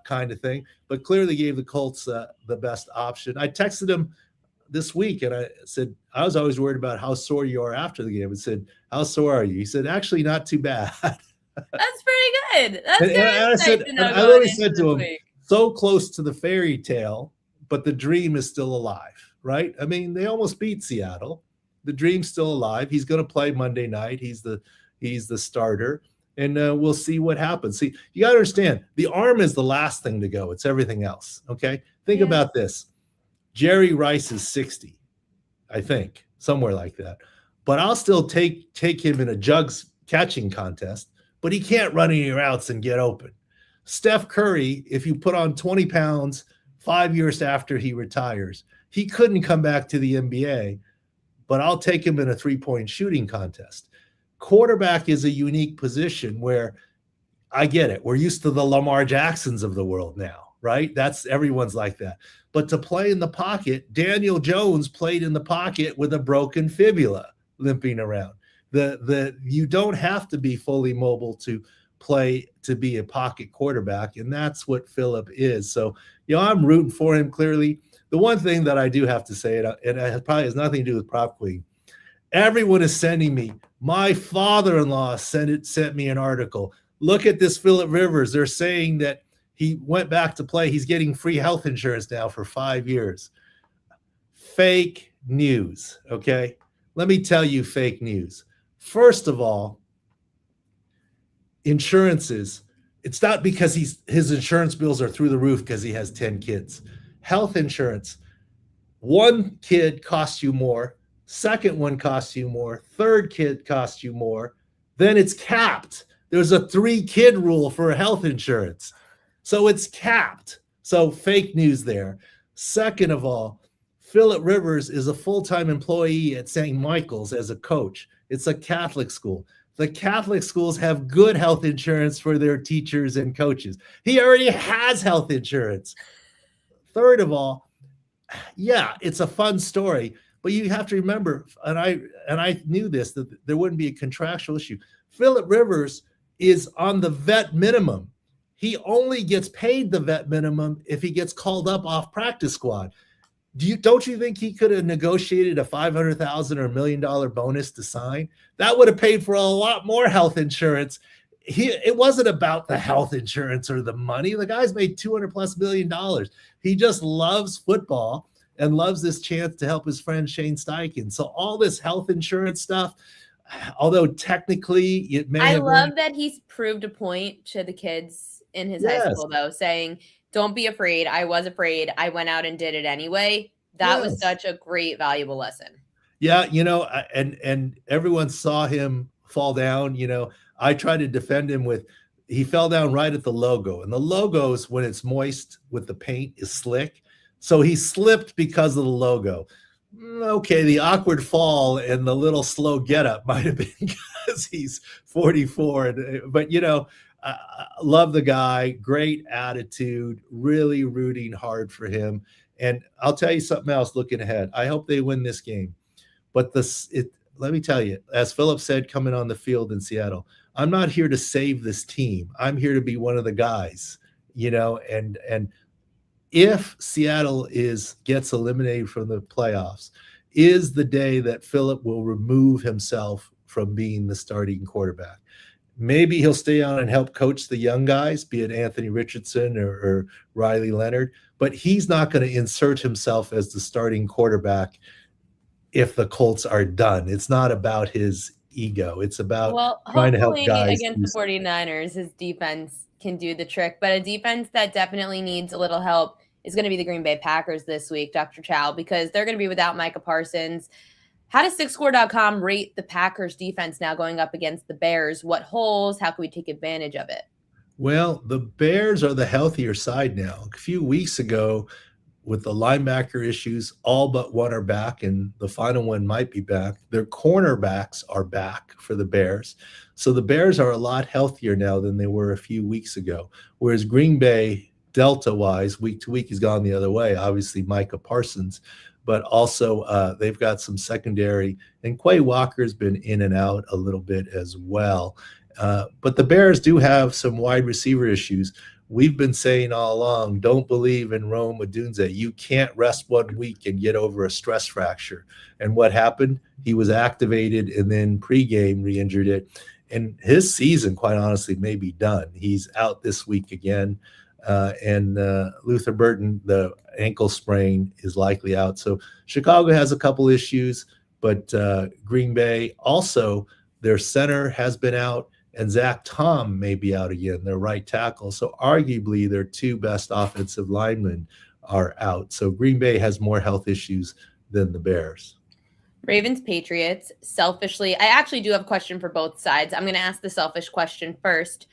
Kind of thing, but clearly gave the Colts the best option. I texted him this week and I said, I was always worried about how sore you are after the game. I said, how sore are you? He said, actually not too bad.
That's pretty good. That's good.
And I literally said to him, so close to the fairy tale, but the dream is still alive, right? I mean, they almost beat Seattle. the dream's still alive. He's going to play Monday night. He's the starter, and we'll see what happens. See, you got to understand, the arm is the last thing to go. It's everything else. Okay, think about this. Jerry Rice is 60, I think, somewhere like that. But I'll still take him in a jugs catching contest, but he can't run any routes and get open. Steph Curry, if you put on 20 pounds 5 years after he retires, he couldn't come back to the NBA, but I'll take him in a three-point shooting contest. Quarterback is a unique position where I get it. We're used to the Lamar Jacksons of the world now, right? Everyone's like that. But to play in the pocket, Daniel Jones played in the pocket with a broken fibula limping around. You don't have to be fully mobile to play, to be a pocket quarterback, and that's what Philip is. So, I'm rooting for him clearly. The one thing that I do have to say, and it probably has nothing to do with Prop Queen, everyone is sending me. My father-in-law sent me an article. Look at this Philip Rivers. They're saying that he went back to play. He's getting free health insurance now for 5 years. Fake news, okay? Let me tell you fake news. First of all, insurances, it's not because his insurance bills are through the roof because he has 10 kids. Health insurance, one kid costs you more, second one costs you more, third kid costs you more, then it's capped. There's a 3-kid rule for health insurance. So it's capped. So fake news there. Second of all, Philip Rivers is a full-time employee at St. Michael's as a coach. It's a Catholic school. The Catholic schools have good health insurance for their teachers and coaches. He already has health insurance. Third of all, yeah, it's a fun story, but you have to remember, and I knew this, that there wouldn't be a contractual issue. Philip Rivers is on the vet minimum. He only gets paid the vet minimum if he gets called up off practice squad. Don't you think he could have negotiated a $500,000 or $1 million bonus to sign? That would have paid for a lot more health insurance. It wasn't about the health insurance or the money. The guy's made $200+ million. He just loves football and loves this chance to help his friend Shane Steichen. So all this health insurance stuff, although technically it may
I love that he's proved a point to the kids in his high school, though, saying, don't be afraid. I was afraid. I went out and did it anyway. That was such a great, valuable lesson. Yeah,
and everyone saw him fall down. I tried to defend him he fell down right at the logo. And the logos, when it's moist with the paint, is slick. So he slipped because of the logo. Okay, the awkward fall and the little slow getup might have been because he's 44. But, I love the guy, great attitude, really rooting hard for him. And I'll tell you something else looking ahead. I hope they win this game. But let me tell you, as Philip said, coming on the field in Seattle, I'm not here to save this team. I'm here to be one of the guys, and if Seattle gets eliminated from the playoffs, is the day that Philip will remove himself from being the starting quarterback. Maybe he'll stay on and help coach the young guys, be it Anthony Richardson or Riley Leonard, but he's not going to insert himself as the starting quarterback if the Colts are done. It's not about his ego. It's about trying to help guys.
Against the 49ers, his defense can do the trick, but a defense that definitely needs a little help is going to be the Green Bay Packers this week, Dr. Chow, because they're going to be without Micah Parsons. How does SixScore.com rate the Packers defense now going up against the Bears? What holes? How can we take advantage of it?
Well, the Bears are the healthier side now. A few weeks ago, with the linebacker issues, all but one are back, and the final one might be back. Their cornerbacks are back for the Bears. So the Bears are a lot healthier now than they were a few weeks ago, whereas Green Bay, Delta-wise, week to week has gone the other way. Obviously, Micah Parsons, but also they've got some secondary, and Quay Walker's been in and out a little bit as well. But the Bears do have some wide receiver issues. We've been saying all along, don't believe in Rome Odunze. You can't rest 1 week and get over a stress fracture. And what happened? He was activated and then pregame re-injured it. And his season, quite honestly, may be done. He's out this week again. And Luther Burton, the ankle sprain, is likely out. So Chicago has a couple issues, But Green Bay also, their center has been out, and Zach Tom may be out again, their right tackle. So arguably their two best offensive linemen are out. So Green Bay has more health issues than the Bears.
Ravens, Patriots, selfishly, I actually do have a question for both sides. I'm going to ask the selfish question first.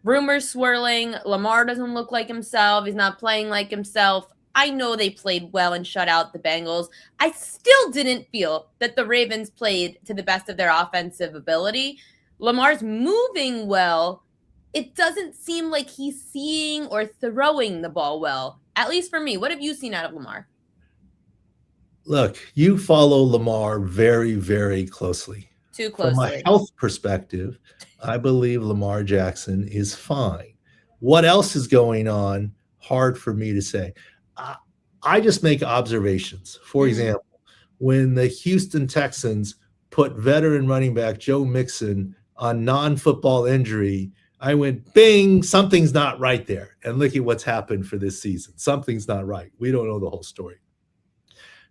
Rumors swirling. Lamar doesn't look like himself. He's not playing like himself. I know they played well and shut out the Bengals. I still didn't feel that the Ravens played to the best of their offensive ability. Lamar's moving well. It doesn't seem like he's seeing or throwing the ball well, at least for me. What have you seen out of Lamar?
Look, you follow Lamar very, very closely.
Too closely.
From a health perspective, I believe Lamar Jackson is fine. What else is going on? Hard for me to say. I just make observations. For example, when the Houston Texans put veteran running back Joe Mixon on non-football injury, I went, bing, something's not right there. And look at what's happened for this season. Something's not right. We don't know the whole story.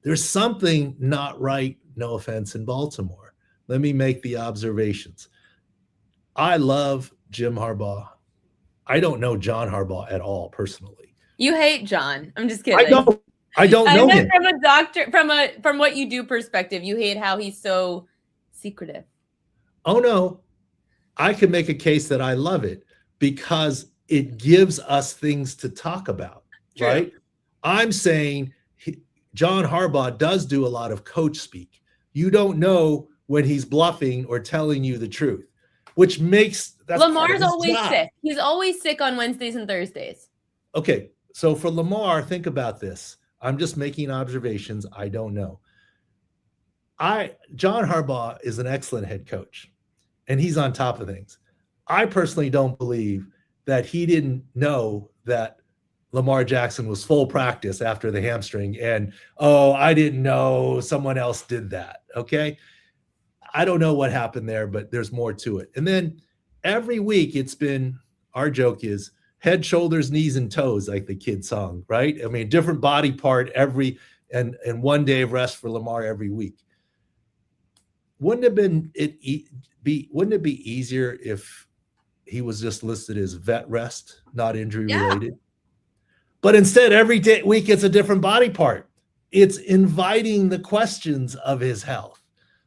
There's something not right, no offense, in Baltimore. Let me make the observations. I love Jim Harbaugh. I don't know John Harbaugh at all personally.
You hate John. I'm just kidding.
I don't know him.
From a doctor, from what you do perspective, you hate how he's so secretive.
Oh no. I can make a case that I love it because it gives us things to talk about,
True.
Right? I'm saying John Harbaugh does do a lot of coach speak. You don't know when he's bluffing or telling you the truth, which makes
Lamar's always sick. He's always sick on Wednesdays and Thursdays.
Okay, so for Lamar, think about this. I'm just making observations. I don't know. John Harbaugh is an excellent head coach, and he's on top of things. I personally don't believe that he didn't know that Lamar Jackson was full practice after the hamstring and, I didn't know someone else did that, okay? I don't know what happened there, but there's more to it. And then every week it's been, our joke is head, shoulders, knees, and toes, like the kid song, right? I mean, different body part and 1 day of rest for Lamar every week. Wouldn't it be easier if he was just listed as vet rest, not injury related? But instead, every week it's a different body part. It's inviting the questions of his health.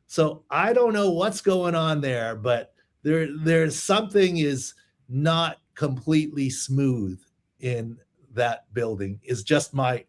So I don't know what's going on there, but there's something is not completely smooth in that building. Is just my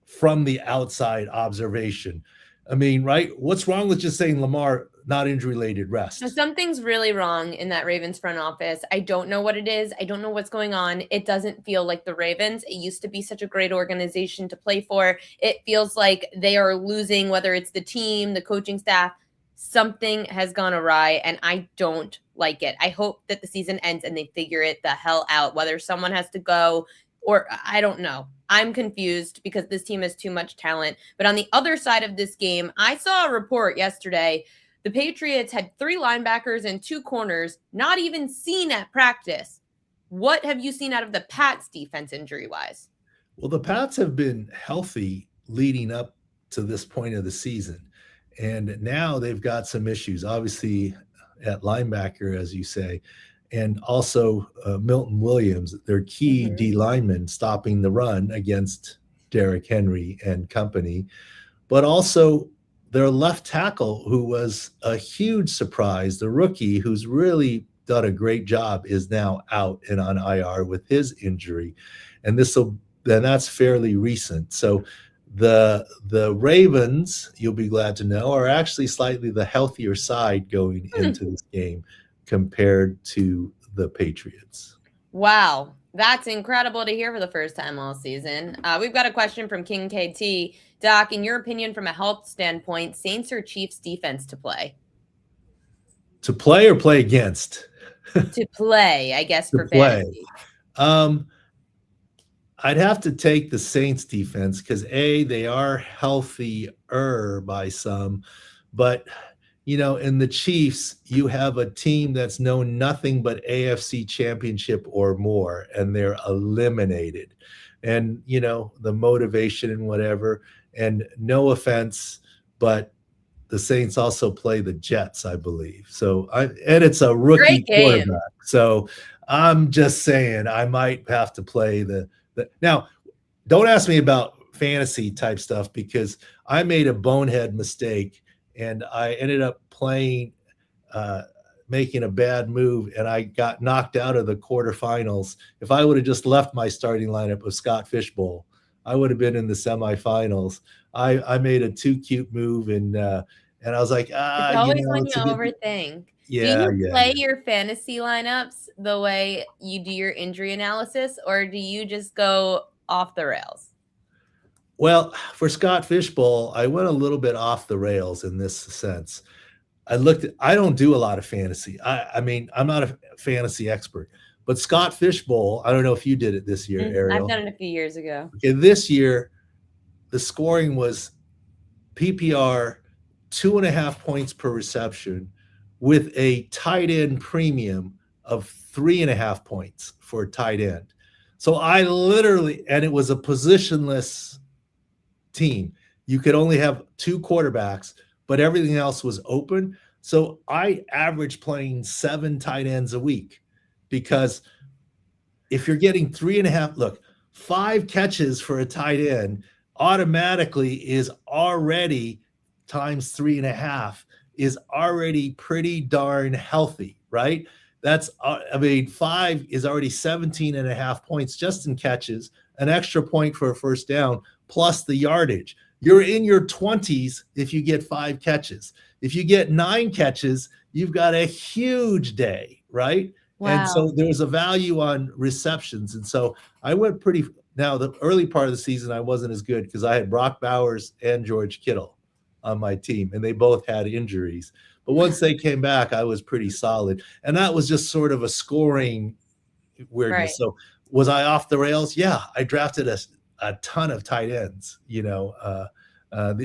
from the outside observation. I mean, right? What's wrong with just saying Lamar not injury-related rest?
Something's really wrong in that Ravens front office. I don't know what it is. I don't know what's going on. It doesn't feel like the Ravens. It used to be such a great organization to play for. It feels like they are losing, whether it's the team, the coaching staff. Something has gone awry, and I don't like it. I hope that the season ends and they figure it the hell out, whether someone has to go or I don't know. I'm confused because this team has too much talent. But on the other side of this game, I saw a report yesterday. The Patriots had 3 linebackers and 2 corners not even seen at practice. What have you seen out of the Pats defense injury-wise?
Well, the Pats have been healthy leading up to this point of the season. And now they've got some issues, obviously, at linebacker, as you say, and also Milton Williams, their key D lineman, stopping the run against Derrick Henry and company, but also their left tackle, who was a huge surprise, the rookie who's really done a great job, is now out and on IR with his injury. And that's fairly recent. So the Ravens, you'll be glad to know, are actually slightly the healthier side going into this game compared to the Patriots.
Wow. That's incredible to hear for the first time all season. We've got a question from King KT. Doc, in your opinion, from a health standpoint, Saints or Chiefs defense to play?
To play or play against?
To play, I guess, for fantasy.
I'd have to take the Saints defense because they are healthier by some, but in the Chiefs, you have a team that's known nothing but AFC championship or more, and they're eliminated. And, the motivation and whatever, and no offense, but the Saints also play the Jets, I believe. So and it's a rookie
Great game.
quarterback. So I'm just saying I might have to play the now. Don't ask me about fantasy type stuff because I made a bonehead mistake and I ended up making a bad move and I got knocked out of the quarterfinals. If I would have just left my starting lineup of Scott Fishbowl, I would have been in the semifinals. I made a too cute move and I was like,
It's always when you overthink.
Yeah,
do you play your fantasy lineups the way you do your injury analysis, or do you just go off the rails?
Well, for Scott Fishbowl, I went a little bit off the rails in this sense. I don't do a lot of fantasy. I mean, I'm not a fantasy expert, but Scott Fishbowl, I don't know if you did it this year, Ariel.
I've done it a few years ago.
Okay, this year, the scoring was PPR 2.5 points per reception with a tight end premium of 3.5 points for a tight end. So I literally, and it was a positionless team. You could only have 2 quarterbacks, but everything else was open. So I averaged playing 7 tight ends a week because if you're getting 3.5, look, 5 catches for a tight end automatically is already times 3.5 is already pretty darn healthy, right? That's, 5 is already 17.5 points just in catches, an extra point for a first down, plus the yardage. You're in your 20s if you get 5 catches. If you get 9 catches, you've got a huge day, right? Wow. And so there's a value on receptions. And so I went now the early part of the season, I wasn't as good because I had Brock Bowers and George Kittle on my team, and they both had injuries. But once they came back, I was pretty solid. And that was just sort of a scoring weirdness. Right. So was I off the rails? Yeah, I drafted a ton of tight ends.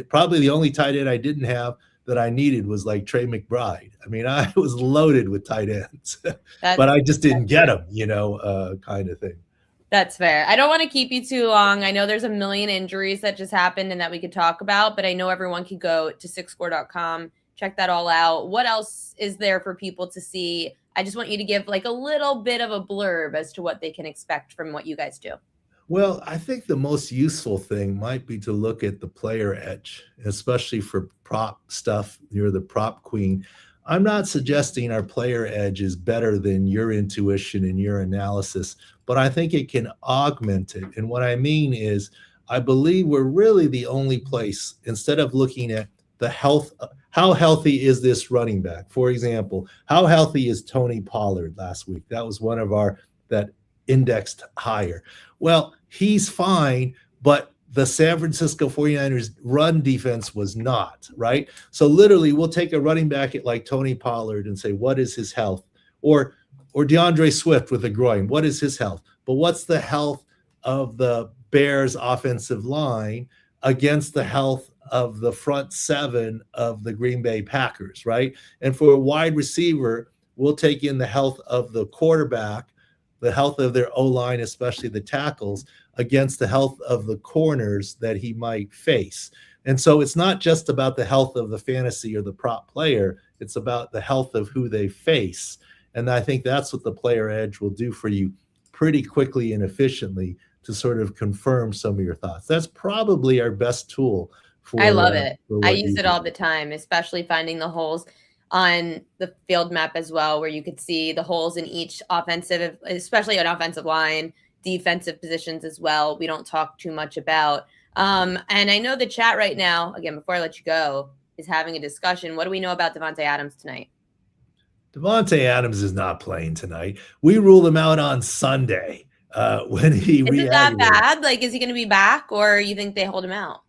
Probably the only tight end I didn't have that I needed was like Trey McBride. I mean, I was loaded with tight ends, but I just didn't get them, kind of thing.
That's fair. I don't want to keep you too long. I know there's a million injuries that just happened and that we could talk about, but I know everyone can go to sixscore.com, check that all out. What else is there for people to see? I just want you to give like a little bit of a blurb as to what they can expect from what you guys do.
Well, I think the most useful thing might be to look at the player edge, especially for prop stuff. You're the prop queen. I'm not suggesting our player edge is better than your intuition and your analysis, but I think it can augment it. And what I mean is, I believe we're really the only place, instead of looking at the health, how healthy is this running back? For example, how healthy is Tony Pollard last week? That was one of that indexed higher. Well, he's fine, but the San Francisco 49ers run defense was not, right? So literally we'll take a running back at like Tony Pollard and say, what is his health? Or DeAndre Swift with a groin, what is his health? But what's the health of the Bears offensive line against the health of the front 7 of the Green Bay Packers, right? And for a wide receiver, we'll take in the health of the quarterback, the health of their O-line, especially the tackles, against the health of the corners that he might face. And so it's not just about the health of the fantasy or the prop player, it's about the health of who they face. And I think that's what the player edge will do for you pretty quickly and efficiently to sort of confirm some of your thoughts. That's probably our best tool.
I love it. I use it all the time, especially finding the holes on the field map as well, where you could see the holes in each offensive, especially on offensive line, defensive positions as well. We don't talk too much about. And I know the chat right now, again, before I let you go, is having a discussion. What do we know about Davante Adams tonight?
Davante Adams is not playing tonight. We ruled him out on Sunday when he
reactivated. Is it that bad? Like, is he going to be back, or you think they hold him out?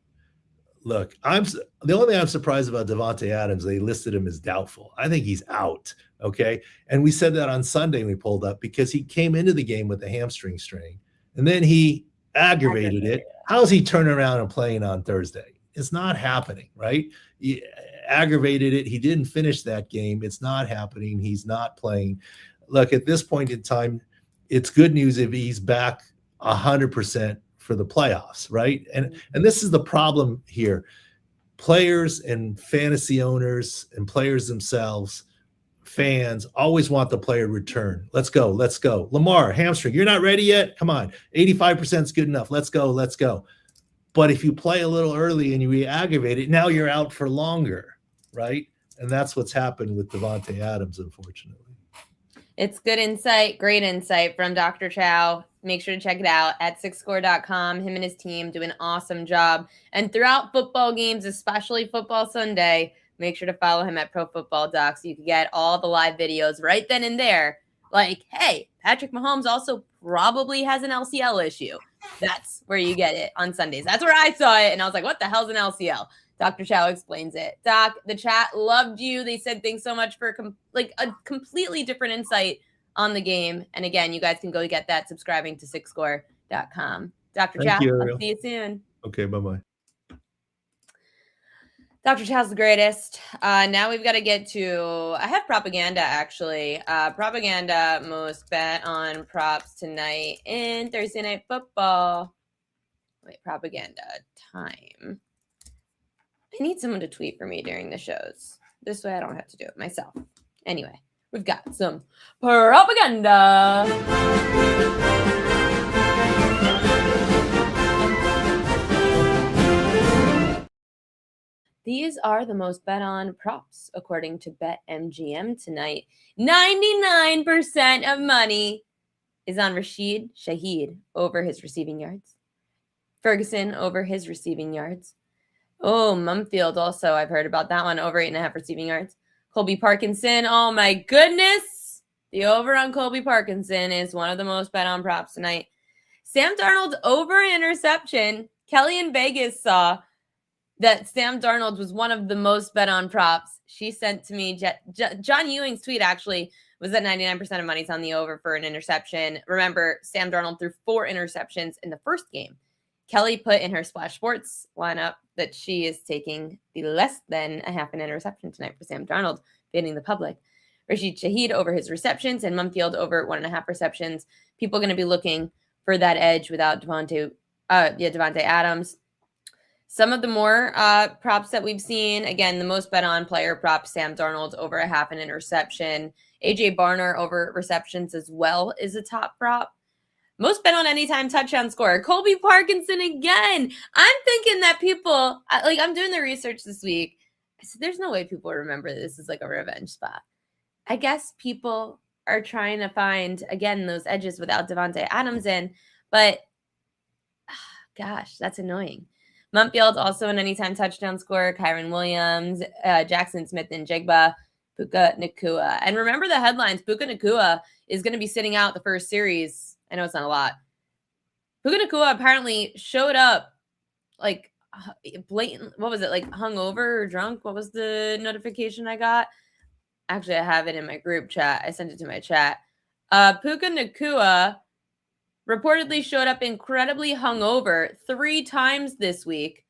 Look, the only thing I'm surprised about Davante Adams, they listed him as doubtful. I think he's out, okay? And we said that on Sunday when we pulled up because he came into the game with a hamstring strain, and then he aggravated it. How's he turning around and playing on Thursday? It's not happening, right? He aggravated it. He didn't finish that game. It's not happening. He's not playing. Look, at this point in time, it's good news if he's back 100% for the playoffs, right? And this is the problem here. players and fantasy owners and players themselves, fans always want the player to return. Let's go. Let's go. Lamar, hamstring. You're not ready yet? Come on. 85% is good enough. Let's go. Let's go. But if you play a little early and you re-aggravate it, now you're out for longer, right? And that's what's happened with Davante Adams, unfortunately.
It's good insight, great insight from Dr. Chow. Make sure to check it out at sixscore.com. Him and his team do an awesome job. And throughout football games, especially Football Sunday, make sure to follow him at Pro Football Doc so you can get all the live videos right then and there. Like, hey, Patrick Mahomes also probably has an LCL issue. That's where you get it on Sundays. That's where I saw it, and I was like, what the hell's an LCL? Dr. Chow explains it. Doc, the chat loved you. They said thanks so much for a completely different insight on the game. And again, you guys can go get that subscribing to sixscore.com. Dr. Chow, I'll see you soon.
Okay, bye-bye.
Dr. Chow's the greatest. Now we've got to get to, I have propaganda actually. Propaganda most bet on props tonight in Thursday Night Football. Wait, propaganda time. I need someone to tweet for me during the shows. This way I don't have to do it myself. Anyway, we've got some propaganda. These are the most bet on props according to BetMGM tonight. 99% of money is on Rashid Shaheed over his receiving yards. Ferguson over his receiving yards. Oh, Mumfield also, I've heard about that one, over 8.5 receiving yards. Colby Parkinson, oh my goodness. The over on Colby Parkinson is one of the most bet on props tonight. Sam Darnold over interception. Kelly in Vegas saw that Sam Darnold was one of the most bet on props. She sent to me, John Ewing's tweet actually was that 99% of money's on the over for an interception. Remember, Sam Darnold threw 4 interceptions in the first game. Kelly put in her Splash Sports lineup that she is taking the less than a half an interception tonight for Sam Darnold, fading the public. Rashid Shaheed over his receptions and Mumfield over 1.5 receptions. People going to be looking for that edge without Davante Adams. Some of the more props that we've seen, again, the most bet on player prop, Sam Darnold over a half an interception. AJ Barner over receptions as well is a top prop. Most bet on anytime touchdown scorer. Colby Parkinson again. I'm thinking that people, I'm doing the research this week. I said, there's no way people remember this is like a revenge spot. I guess people are trying to find, again, those edges without Davante Adams in. But, gosh, that's annoying. Mumfield also an anytime touchdown scorer. Kyron Williams, Jackson Smith and Jigba, Puka Nacua. And remember the headlines. Puka Nacua is going to be sitting out the first series. I know it's not a lot. Puka Nacua apparently showed up like blatant. What was it? Like hungover or drunk? What was the notification I got? Actually, I have it in my group chat. I sent it to my chat. Puka Nacua reportedly showed up incredibly hungover 3 times this week,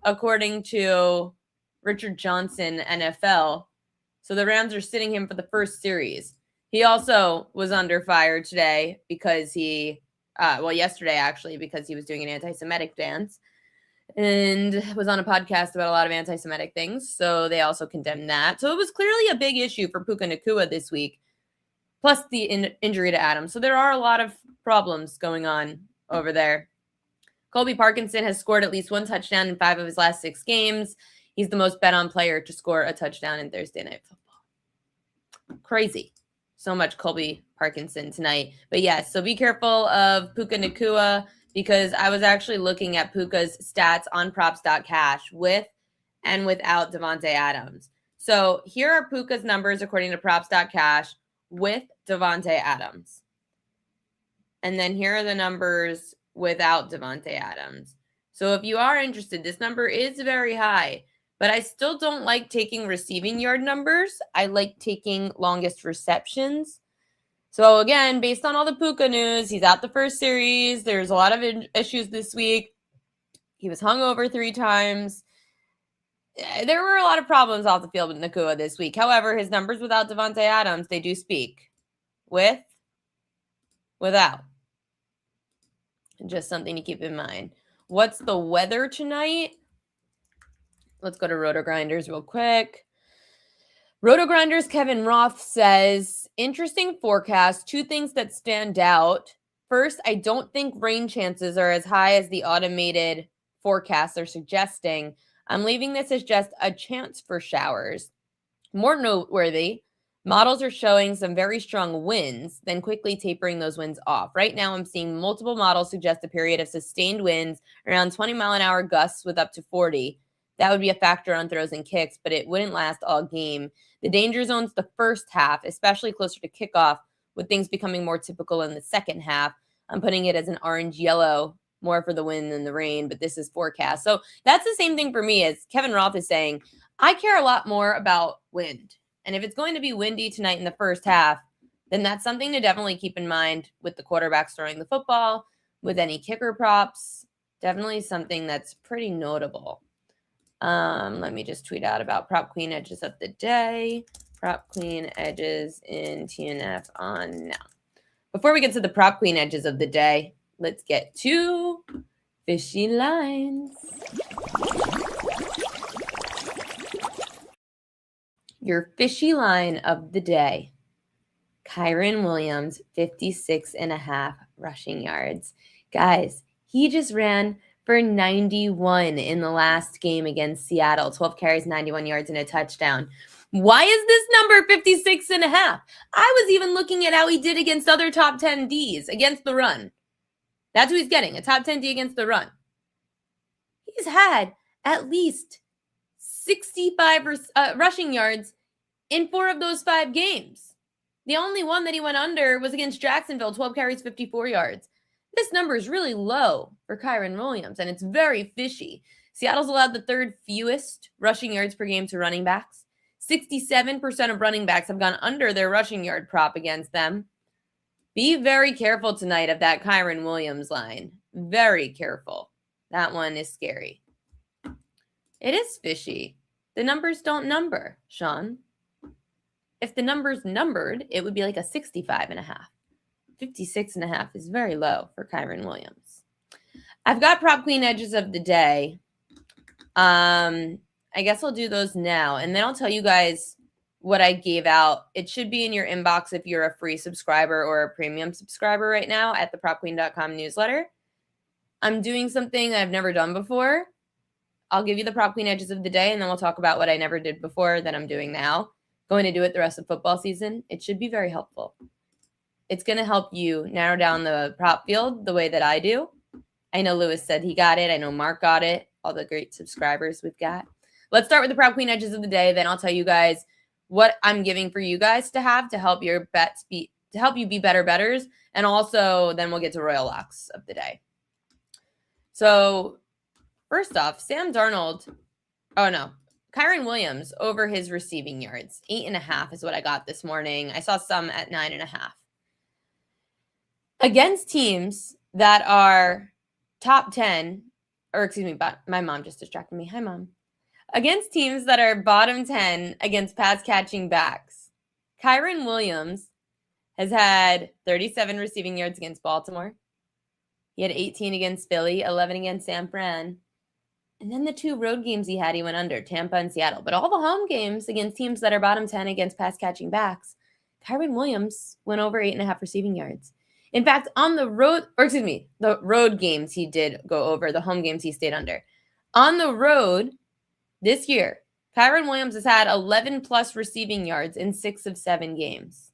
according to Richard Johnson, NFL. So the Rams are sitting him for the first series. He also was under fire today because yesterday actually, because he was doing an anti-Semitic dance and was on a podcast about a lot of anti-Semitic things. So they also condemned that. So it was clearly a big issue for Puka Nacua this week, plus the injury to Adams. So there are a lot of problems going on over there. Colby Parkinson has scored at least 1 touchdown in 5 of his last 6 games. He's the most bet on player to score a touchdown in Thursday Night Football. Crazy. So much Colby Parkinson tonight. But yes, so be careful of Puka Nacua because I was actually looking at Puka's stats on props.cash with and without Davante Adams. So here are Puka's numbers according to props.cash with Davante Adams. And then here are the numbers without Davante Adams. So if you are interested, this number is very high. But I still don't like taking receiving yard numbers. I like taking longest receptions. So again, based on all the Puka news, he's out the first series. There's a lot of issues this week. He was hungover 3 times. There were a lot of problems off the field with Nacua this week. However, his numbers without Davante Adams, they do speak. Without. Just something to keep in mind. What's the weather tonight? Let's go to Roto-Grinders real quick. Roto-Grinders Kevin Roth says, interesting forecast. 2 things that stand out. First, I don't think rain chances are as high as the automated forecasts are suggesting. I'm leaving this as just a chance for showers. More noteworthy, models are showing some very strong winds, then quickly tapering those winds off. Right now, I'm seeing multiple models suggest a period of sustained winds around 20-mile-an-hour gusts with up to 40. That would be a factor on throws and kicks, but it wouldn't last all game. The danger zone's the first half, especially closer to kickoff, with things becoming more typical in the second half. I'm putting it as an orange-yellow, more for the wind than the rain, but this is forecast. So that's the same thing for me as Kevin Roth is saying. I care a lot more about wind. And if it's going to be windy tonight in the first half, then that's something to definitely keep in mind with the quarterbacks throwing the football, with any kicker props. Definitely something that's pretty notable. Let me just tweet out about prop queen edges of the day. Prop queen edges in TNF on now. Before we get to the prop queen edges of the day, let's get to fishy lines. Your fishy line of the day. Kyren Williams, 56.5 rushing yards. Guys, he just ran for 91 in the last game against Seattle. 12 carries, 91 yards, and a touchdown. Why is this number 56.5? I was even looking at how he did against other top 10 Ds against the run. That's who he's getting, a top 10 D against the run. He's had at least 65 rushing yards in 4 of those 5 games. The only one that he went under was against Jacksonville, 12 carries, 54 yards. This number is really low for Kyren Williams, and it's very fishy. Seattle's allowed the 3rd fewest rushing yards per game to running backs. 67% of running backs have gone under their rushing yard prop against them. Be very careful tonight of that Kyren Williams line. Very careful. That one is scary. It is fishy. The numbers don't number, Sean. If the number's numbered, it would be like a 65.5. 56.5 is very low for Kyren Williams. I've got prop queen edges of the day. I guess I'll do those now, and then I'll tell you guys what I gave out. It should be in your inbox if you're a free subscriber or a premium subscriber right now at the propqueen.com newsletter. I'm doing something I've never done before. I'll give you the prop queen edges of the day, and then we'll talk about what I never did before that I'm doing now. Going to do it the rest of football season. It should be very helpful. It's going to help you narrow down the prop field the way that I do. I know Lewis said he got it. I know Mark got it. All the great subscribers we've got. Let's start with the prop queen edges of the day. Then I'll tell you guys what I'm giving for you guys to have to help your bets be, to help you be better bettors. And also then we'll get to royal locks of the day. So first off, Sam Darnold. Oh no. Kyren Williams over his receiving yards. 8.5 is what I got this morning. I saw some at 9.5. Against teams that are top 10, or excuse me, but my mom just distracted me. Hi, Mom. Against teams that are bottom 10 against pass catching backs, Kyren Williams has had 37 receiving yards against Baltimore. He had 18 against Philly, 11 against San Fran. And then the 2 road games he had, he went under, Tampa and Seattle. But all the home games against teams that are bottom 10 against pass-catching backs, Kyren Williams went over 8.5 receiving yards. In fact, on the road, or excuse me, the road games he did go over, the home games he stayed under. On the road this year, Kyren Williams has had 11-plus receiving yards in 6 of 7 games.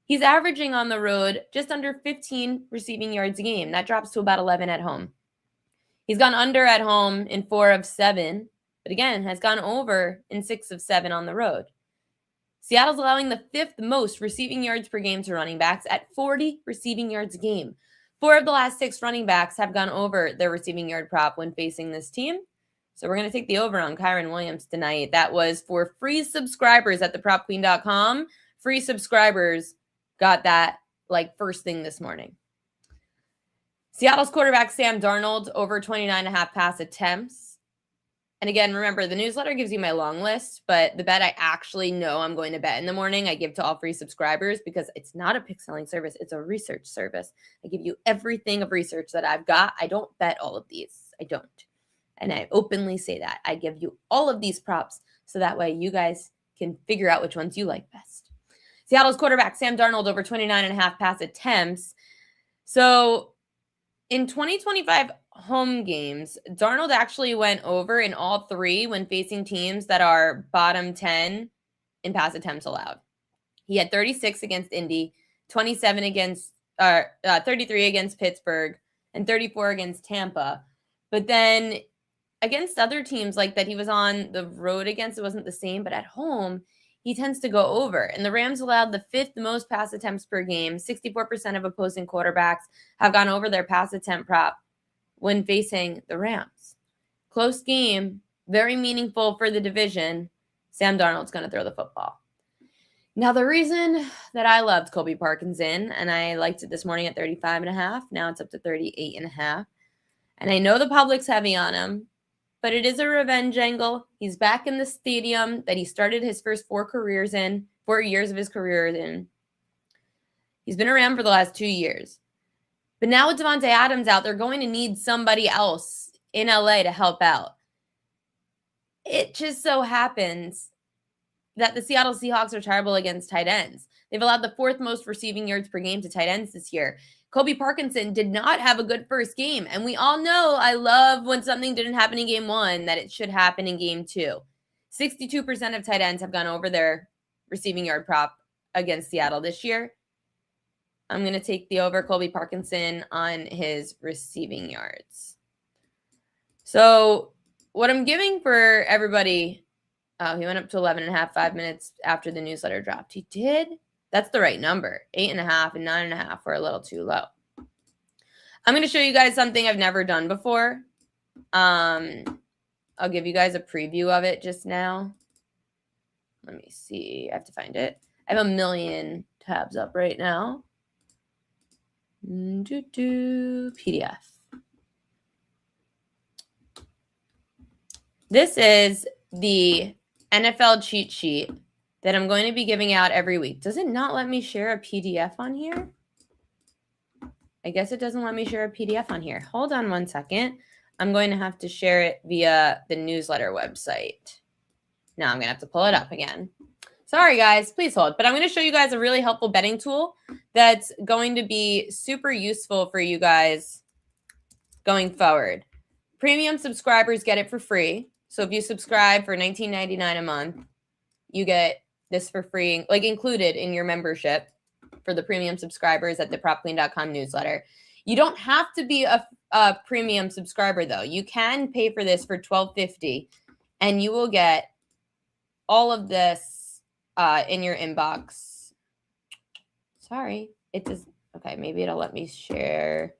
He's averaging on the road just under 15 receiving yards a game. That drops to about 11 at home. He's gone under at home in 4 of 7, but again, has gone over in 6 of 7 on the road. Seattle's allowing the 5th most receiving yards per game to running backs at 40 receiving yards a game. 4 of the last 6 running backs have gone over their receiving yard prop when facing this team. So we're going to take the over on Kyren Williams tonight. That was for free subscribers at thepropqueen.com. Free subscribers got that like first thing this morning. Seattle's quarterback Sam Darnold over 29.5 pass attempts. And again, remember, the newsletter gives you my long list, but the bet I actually know I'm going to bet in the morning, I give to all free subscribers because it's not a pick selling service. It's a research service. I give you everything of research that I've got. I don't bet all of these. I don't. And I openly say that. I give you all of these props so that way you guys can figure out which ones you like best. Seattle's quarterback, Sam Darnold, over 29.5 pass attempts. So in 2025 home games, Darnold actually went over in all 3 when facing teams that are bottom 10 in pass attempts allowed. He had 36 against Indy, 27 against 33 against Pittsburgh, and 34 against Tampa. But then against other teams like that he was on the road against, it wasn't the same, but at home, he tends to go over. And the Rams allowed the 5th most pass attempts per game. 64% of opposing quarterbacks have gone over their pass attempt prop when facing the Rams. Close game, very meaningful for the division. Sam Darnold's going to throw the football. Now, the reason that I loved Colby Parkinson, and I liked it this morning at 35.5, now it's up to 38.5. And I know the public's heavy on him, but it is a revenge angle. He's back in the stadium that he started his first 4 years of his career in. He's been around for the last 2 years. But now with Davante Adams out, they're going to need somebody else in LA to help out. It just so happens that the Seattle Seahawks are terrible against tight ends. They've allowed the 4th most receiving yards per game to tight ends this year. Colby Parkinson did not have a good first game. And we all know I love when something didn't happen in game 1 that it should happen in game 2. 62% of tight ends have gone over their receiving yard prop against Seattle this year. I'm going to take the over Colby Parkinson on his receiving yards. So what I'm giving for everybody, he went up to 11.5, 5 minutes after the newsletter dropped. He did? That's the right number. 8.5 and 9.5 were a little too low. I'm going to show you guys something I've never done before. I'll give you guys a preview of it just now. Let me see. I have to find it. I have a million tabs up right now. PDF. This is the NFL cheat sheet that I'm going to be giving out every week. Does it not let me share a PDF on here? I guess it doesn't let me share a PDF on here. Hold on one second. I'm going to have to share it via the newsletter website. Now I'm going to have to pull it up again. Sorry, guys. Please hold. But I'm going to show you guys a really helpful betting tool that's going to be super useful for you guys going forward. Premium subscribers get it for free. So if you subscribe for $19.99 a month, you get this for free, like included in your membership for the premium subscribers at the propqueen.com newsletter. You don't have to be a premium subscriber, though. You can pay for this for $12.50, and you will get all of this in your inbox. Sorry, it does. Okay, maybe it'll let me share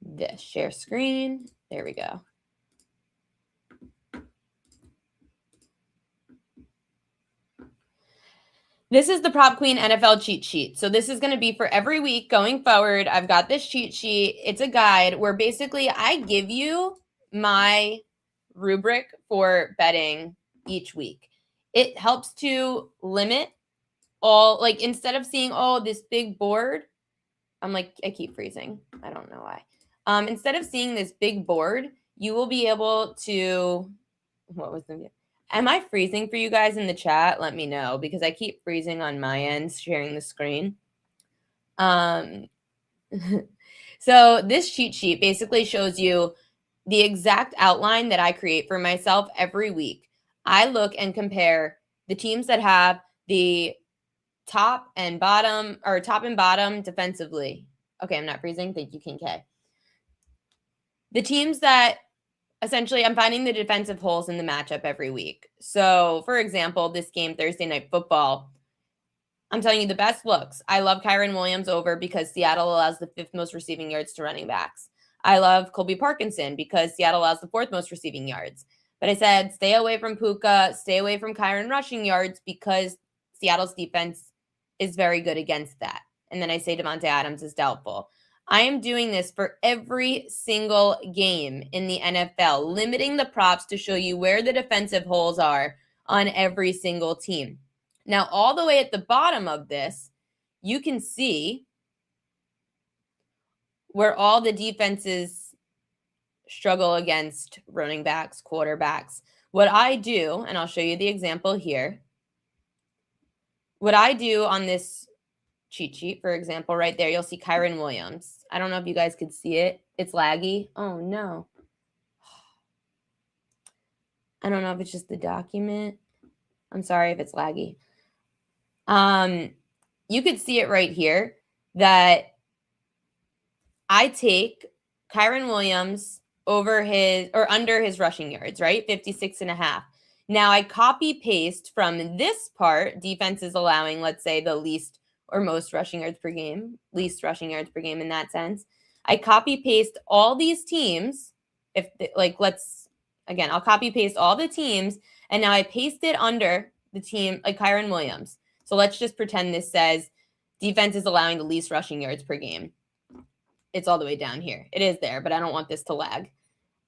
this. Share screen. There we go. This is the Prop Queen NFL cheat sheet. So this is going to be for every week going forward. I've got this cheat sheet. It's a guide where basically I give you my rubric for betting each week. It helps to limit all, like instead of seeing, oh, this big board, I'm like, I keep freezing. I don't know why. Instead of seeing this big board, you will be able to, what was the, am I freezing for you guys in the chat? Let me know because I keep freezing on my end sharing the screen. So this cheat sheet basically shows you the exact outline that I create for myself every week. I look and compare the teams that have the top and bottom defensively. Okay, I'm not freezing. Thank you, King K. The teams that essentially, I'm finding the defensive holes in the matchup every week. So, for example, this game, Thursday Night Football, I'm telling you the best looks. I love Kyren Williams over because Seattle allows the 5th most receiving yards to running backs. I love Colby Parkinson because Seattle allows the 4th most receiving yards. But I said, stay away from Puka, stay away from Kyren rushing yards because Seattle's defense is very good against that. And then I say Davante Adams is doubtful. I am doing this for every single game in the NFL, limiting the props to show you where the defensive holes are on every single team. Now, all the way at the bottom of this, you can see where all the defenses struggle against running backs, quarterbacks. What I do, and I'll show you the example here. What I do on this cheat sheet, for example, right there, you'll see Kyren Williams. I don't know if you guys could see it. It's laggy. Oh, no. I don't know if it's just the document. I'm sorry if it's laggy. You could see it right here that I take Kyren Williams over his or under his rushing yards, right? 56.5. Now I copy paste from this part, defenses allowing, let's say, the least or most rushing yards per game, least rushing yards per game in that sense. I copy paste all these teams. I'll copy paste all the teams, and now I paste it under the team, like Kyren Williams. So let's just pretend this says defense is allowing the least rushing yards per game. It's all the way down here. It is there, but I don't want this to lag.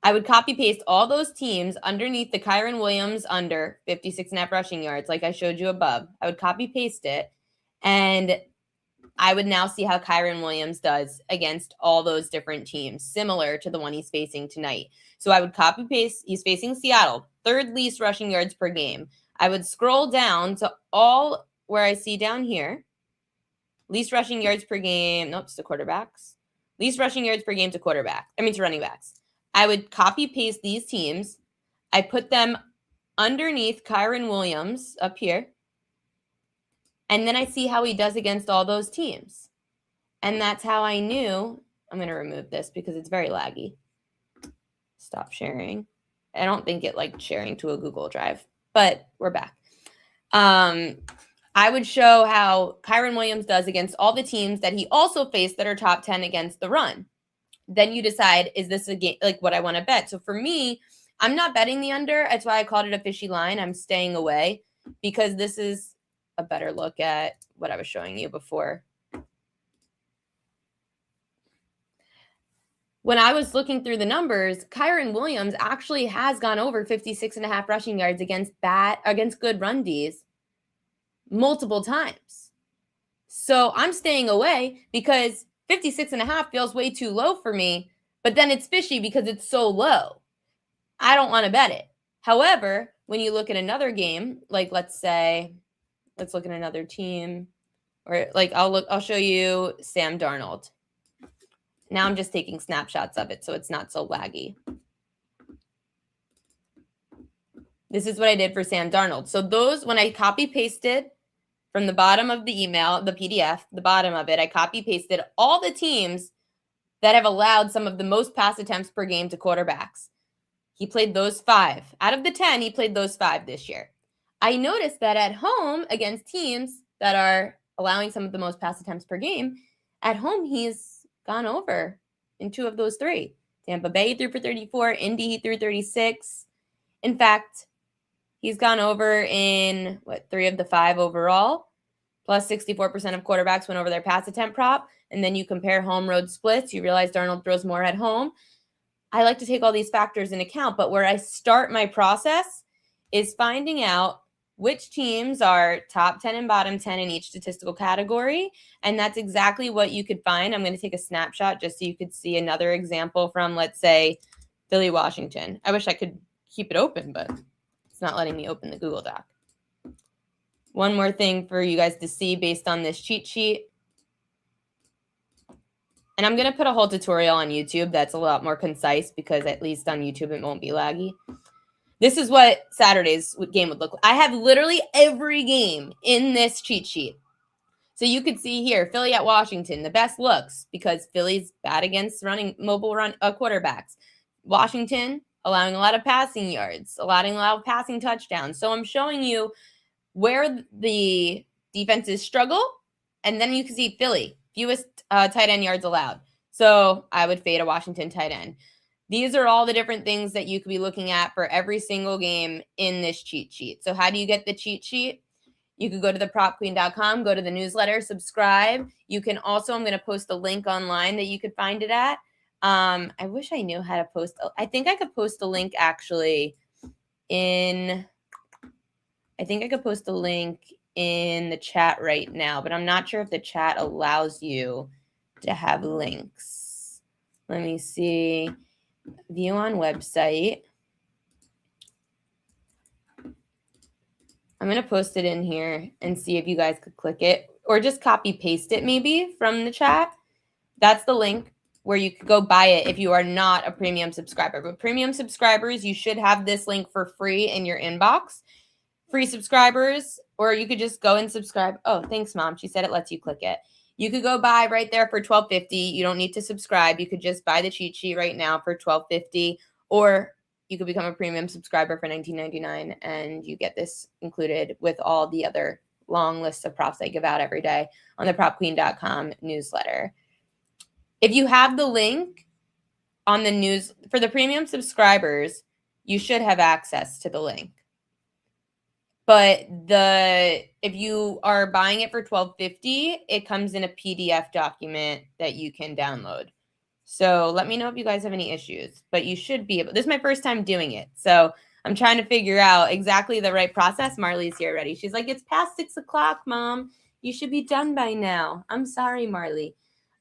I would copy paste all those teams underneath the Kyren Williams under 56.5 rushing yards, like I showed you above. I would copy paste it, and I would now see how Kyren Williams does against all those different teams, similar to the one he's facing tonight. So I would copy paste. He's facing Seattle, third least rushing yards per game. I would scroll down to all where I see down here, least rushing yards per game. Nope, it's the quarterbacks. Least rushing yards per game to running backs. I would copy paste these teams. I put them underneath Kyren Williams up here. And then I see how he does against all those teams. And that's how I knew. I'm going to remove this because it's very laggy. Stop sharing. I don't think it liked sharing to a Google Drive, but we're back. I would show how Kyren Williams does against all the teams that he also faced that are top 10 against the run. Then you decide, is this a game, like what I want to bet? So for me, I'm not betting the under. That's why I called it a fishy line. I'm staying away because this is a better look at what I was showing you before. When I was looking through the numbers, Kyren Williams actually has gone over 56.5 rushing yards against good run Ds multiple times. So I'm staying away because 56.5 feels way too low for me, but then it's fishy because it's so low. I don't want to bet it. However, when you look at another game, like let's look at another team, or like I'll show you Sam Darnold. Now I'm just taking snapshots of it so it's not so laggy. This is what I did for Sam Darnold. So those, when I copy pasted from the bottom of the email, the PDF, the bottom of it, I copy pasted all the teams that have allowed some of the most pass attempts per game to quarterbacks. He played those 5. Out of the 10, he played those 5 this year. I noticed that at home against teams that are allowing some of the most pass attempts per game, at home he's gone over in 2 of those 3. Tampa Bay, he threw for 34. Indy, he threw 36. In fact, he's gone over in, 3 of the 5 overall. Plus 64% of quarterbacks went over their pass attempt prop. And then you compare home road splits. You realize Darnold throws more at home. I like to take all these factors into account. But where I start my process is finding out which teams are top 10 and bottom 10 in each statistical category. And that's exactly what you could find. I'm going to take a snapshot just so you could see another example from, let's say, Philly, Washington. I wish I could keep it open, but it's not letting me open the Google Doc. One more thing for you guys to see based on this cheat sheet. And I'm going to put a whole tutorial on YouTube that's a lot more concise because at least on YouTube it won't be laggy. This is what Saturday's game would look like. I have literally every game in this cheat sheet. So you could see here, Philly at Washington, the best looks because Philly's bad against mobile quarterbacks. Washington allowing a lot of passing yards, allowing a lot of passing touchdowns. So I'm showing you where the defenses struggle, and then you can see Philly, fewest tight end yards allowed. So I would fade a Washington tight end. These are all the different things that you could be looking at for every single game in this cheat sheet. So how do you get the cheat sheet? You could go to thepropqueen.com, go to the newsletter, subscribe. You can also, I'm going to post a link online that you could find it at. I wish I knew how to post. I think I could post a link actually in the chat right now, but I'm not sure if the chat allows you to have links. Let me see. view on website. I'm going to post it in here and see if you guys could click it or just copy paste it maybe from the chat. That's the link where you could go buy it if you are not a premium subscriber. But premium subscribers, you should have this link for free in your inbox. Free subscribers, or you could just go and subscribe. Oh, thanks, Mom. She said it lets you click it. You could go buy right there for $12.50. You don't need to subscribe. You could just buy the cheat sheet right now for $12.50, or you could become a premium subscriber for $19.99, and you get this included with all the other long lists of props I give out every day on the propqueen.com newsletter. If you have the link on the news for the premium subscribers, you should have access to the link. But if you are buying it for $12.50, it comes in a PDF document that you can download. So let me know if you guys have any issues, but you should be able. This is my first time doing it, so I'm trying to figure out exactly the right process. Marley's here already. She's like, it's past 6 o'clock, Mom. You should be done by now. I'm sorry, Marley.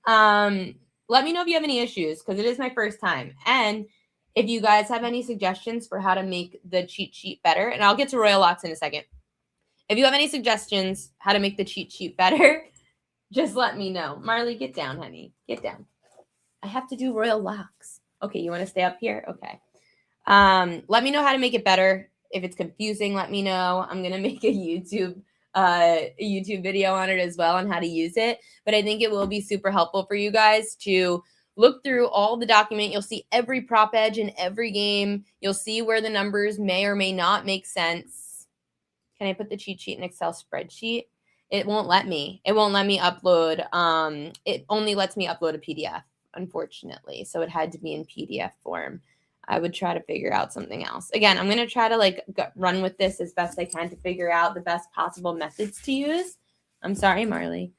Let me know if you have any issues because it is my first time. And if you guys have any suggestions for how to make the cheat sheet better, and I'll get to Royal Locks in a second. If you have any suggestions how to make the cheat sheet better, just let me know. Marley, get down, honey. Get down. I have to do Royal Locks. Okay, you want to stay up here? Okay. Let me know how to make it better. If it's confusing, let me know. I'm going to make a YouTube video on it as well on how to use it. But I think it will be super helpful for you guys to look through all the document. You'll see every prop edge in every game. You'll see where the numbers may or may not make sense. Can I put the cheat sheet in Excel spreadsheet? It won't let me. It won't let me upload. It only lets me upload a PDF, unfortunately. So it had to be in PDF form. I would try to figure out something else. Again, I'm going to try to run with this as best I can to figure out the best possible methods to use. I'm sorry, Marley.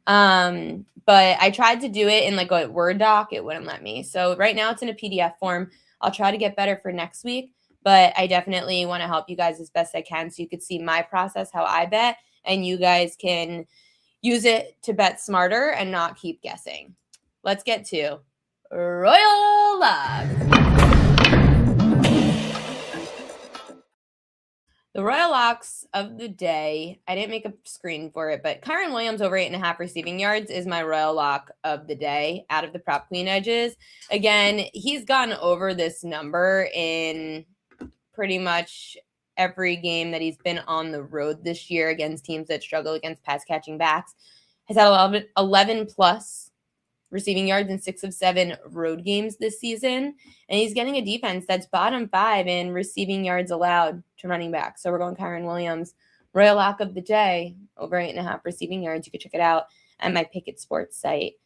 But I tried to do it in like a Word doc. It wouldn't let me. So right now it's in a PDF form. I'll try to get better for next week, but I definitely want to help you guys as best I can so you could see my process, how I bet, and you guys can use it to bet smarter and not keep guessing. Let's get to Royal Locks. The Royal Locks of the day, I didn't make a screen for it, but Kyren Williams over 8.5 receiving yards is my Royal Lock of the day out of the Prop Queen edges. Again, he's gone over this number in pretty much every game that he's been on the road this year against teams that struggle against pass catching backs. Has had 11 plus receiving yards in 6 of 7 road games this season. And he's getting a defense that's bottom 5 in receiving yards allowed to running back. So we're going Kyren Williams, Royal Lock of the day, over 8.5 receiving yards. You can check it out at my Pickett Sports site.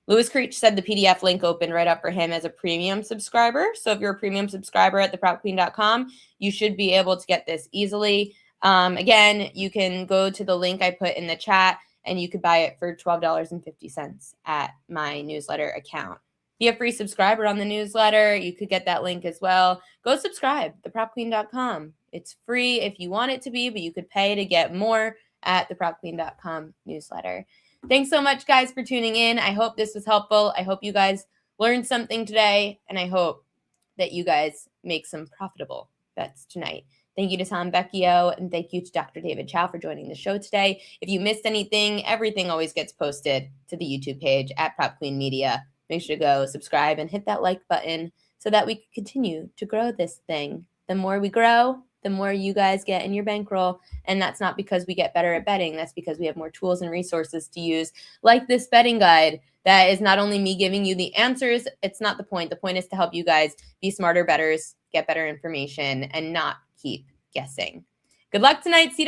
Lewis Creech said the PDF link opened right up for him as a premium subscriber. So if you're a premium subscriber at thepropqueen.com, you should be able to get this easily. Again, you can go to the link I put in the chat and you could buy it for $12.50 at my newsletter account. Be a free subscriber on the newsletter. You could get that link as well. Go subscribe, thepropqueen.com. It's free if you want it to be, but you could pay to get more at thepropqueen.com newsletter. Thanks so much, guys, for tuning in. I hope this was helpful. I hope you guys learned something today, and I hope that you guys make some profitable bets tonight. Thank you to Tom Vecchio, and thank you to Dr. David Chow for joining the show today. If you missed anything, everything always gets posted to the YouTube page at Prop Queen Media. Make sure to go subscribe and hit that like button so that we can continue to grow this thing. The more we grow, the more you guys get in your bankroll. And that's not because we get better at betting. That's because we have more tools and resources to use, like this betting guide. That is not only me giving you the answers. It's not the point. The point is to help you guys be smarter bettors, get better information, and not keep guessing. Good luck tonight. See you tomorrow.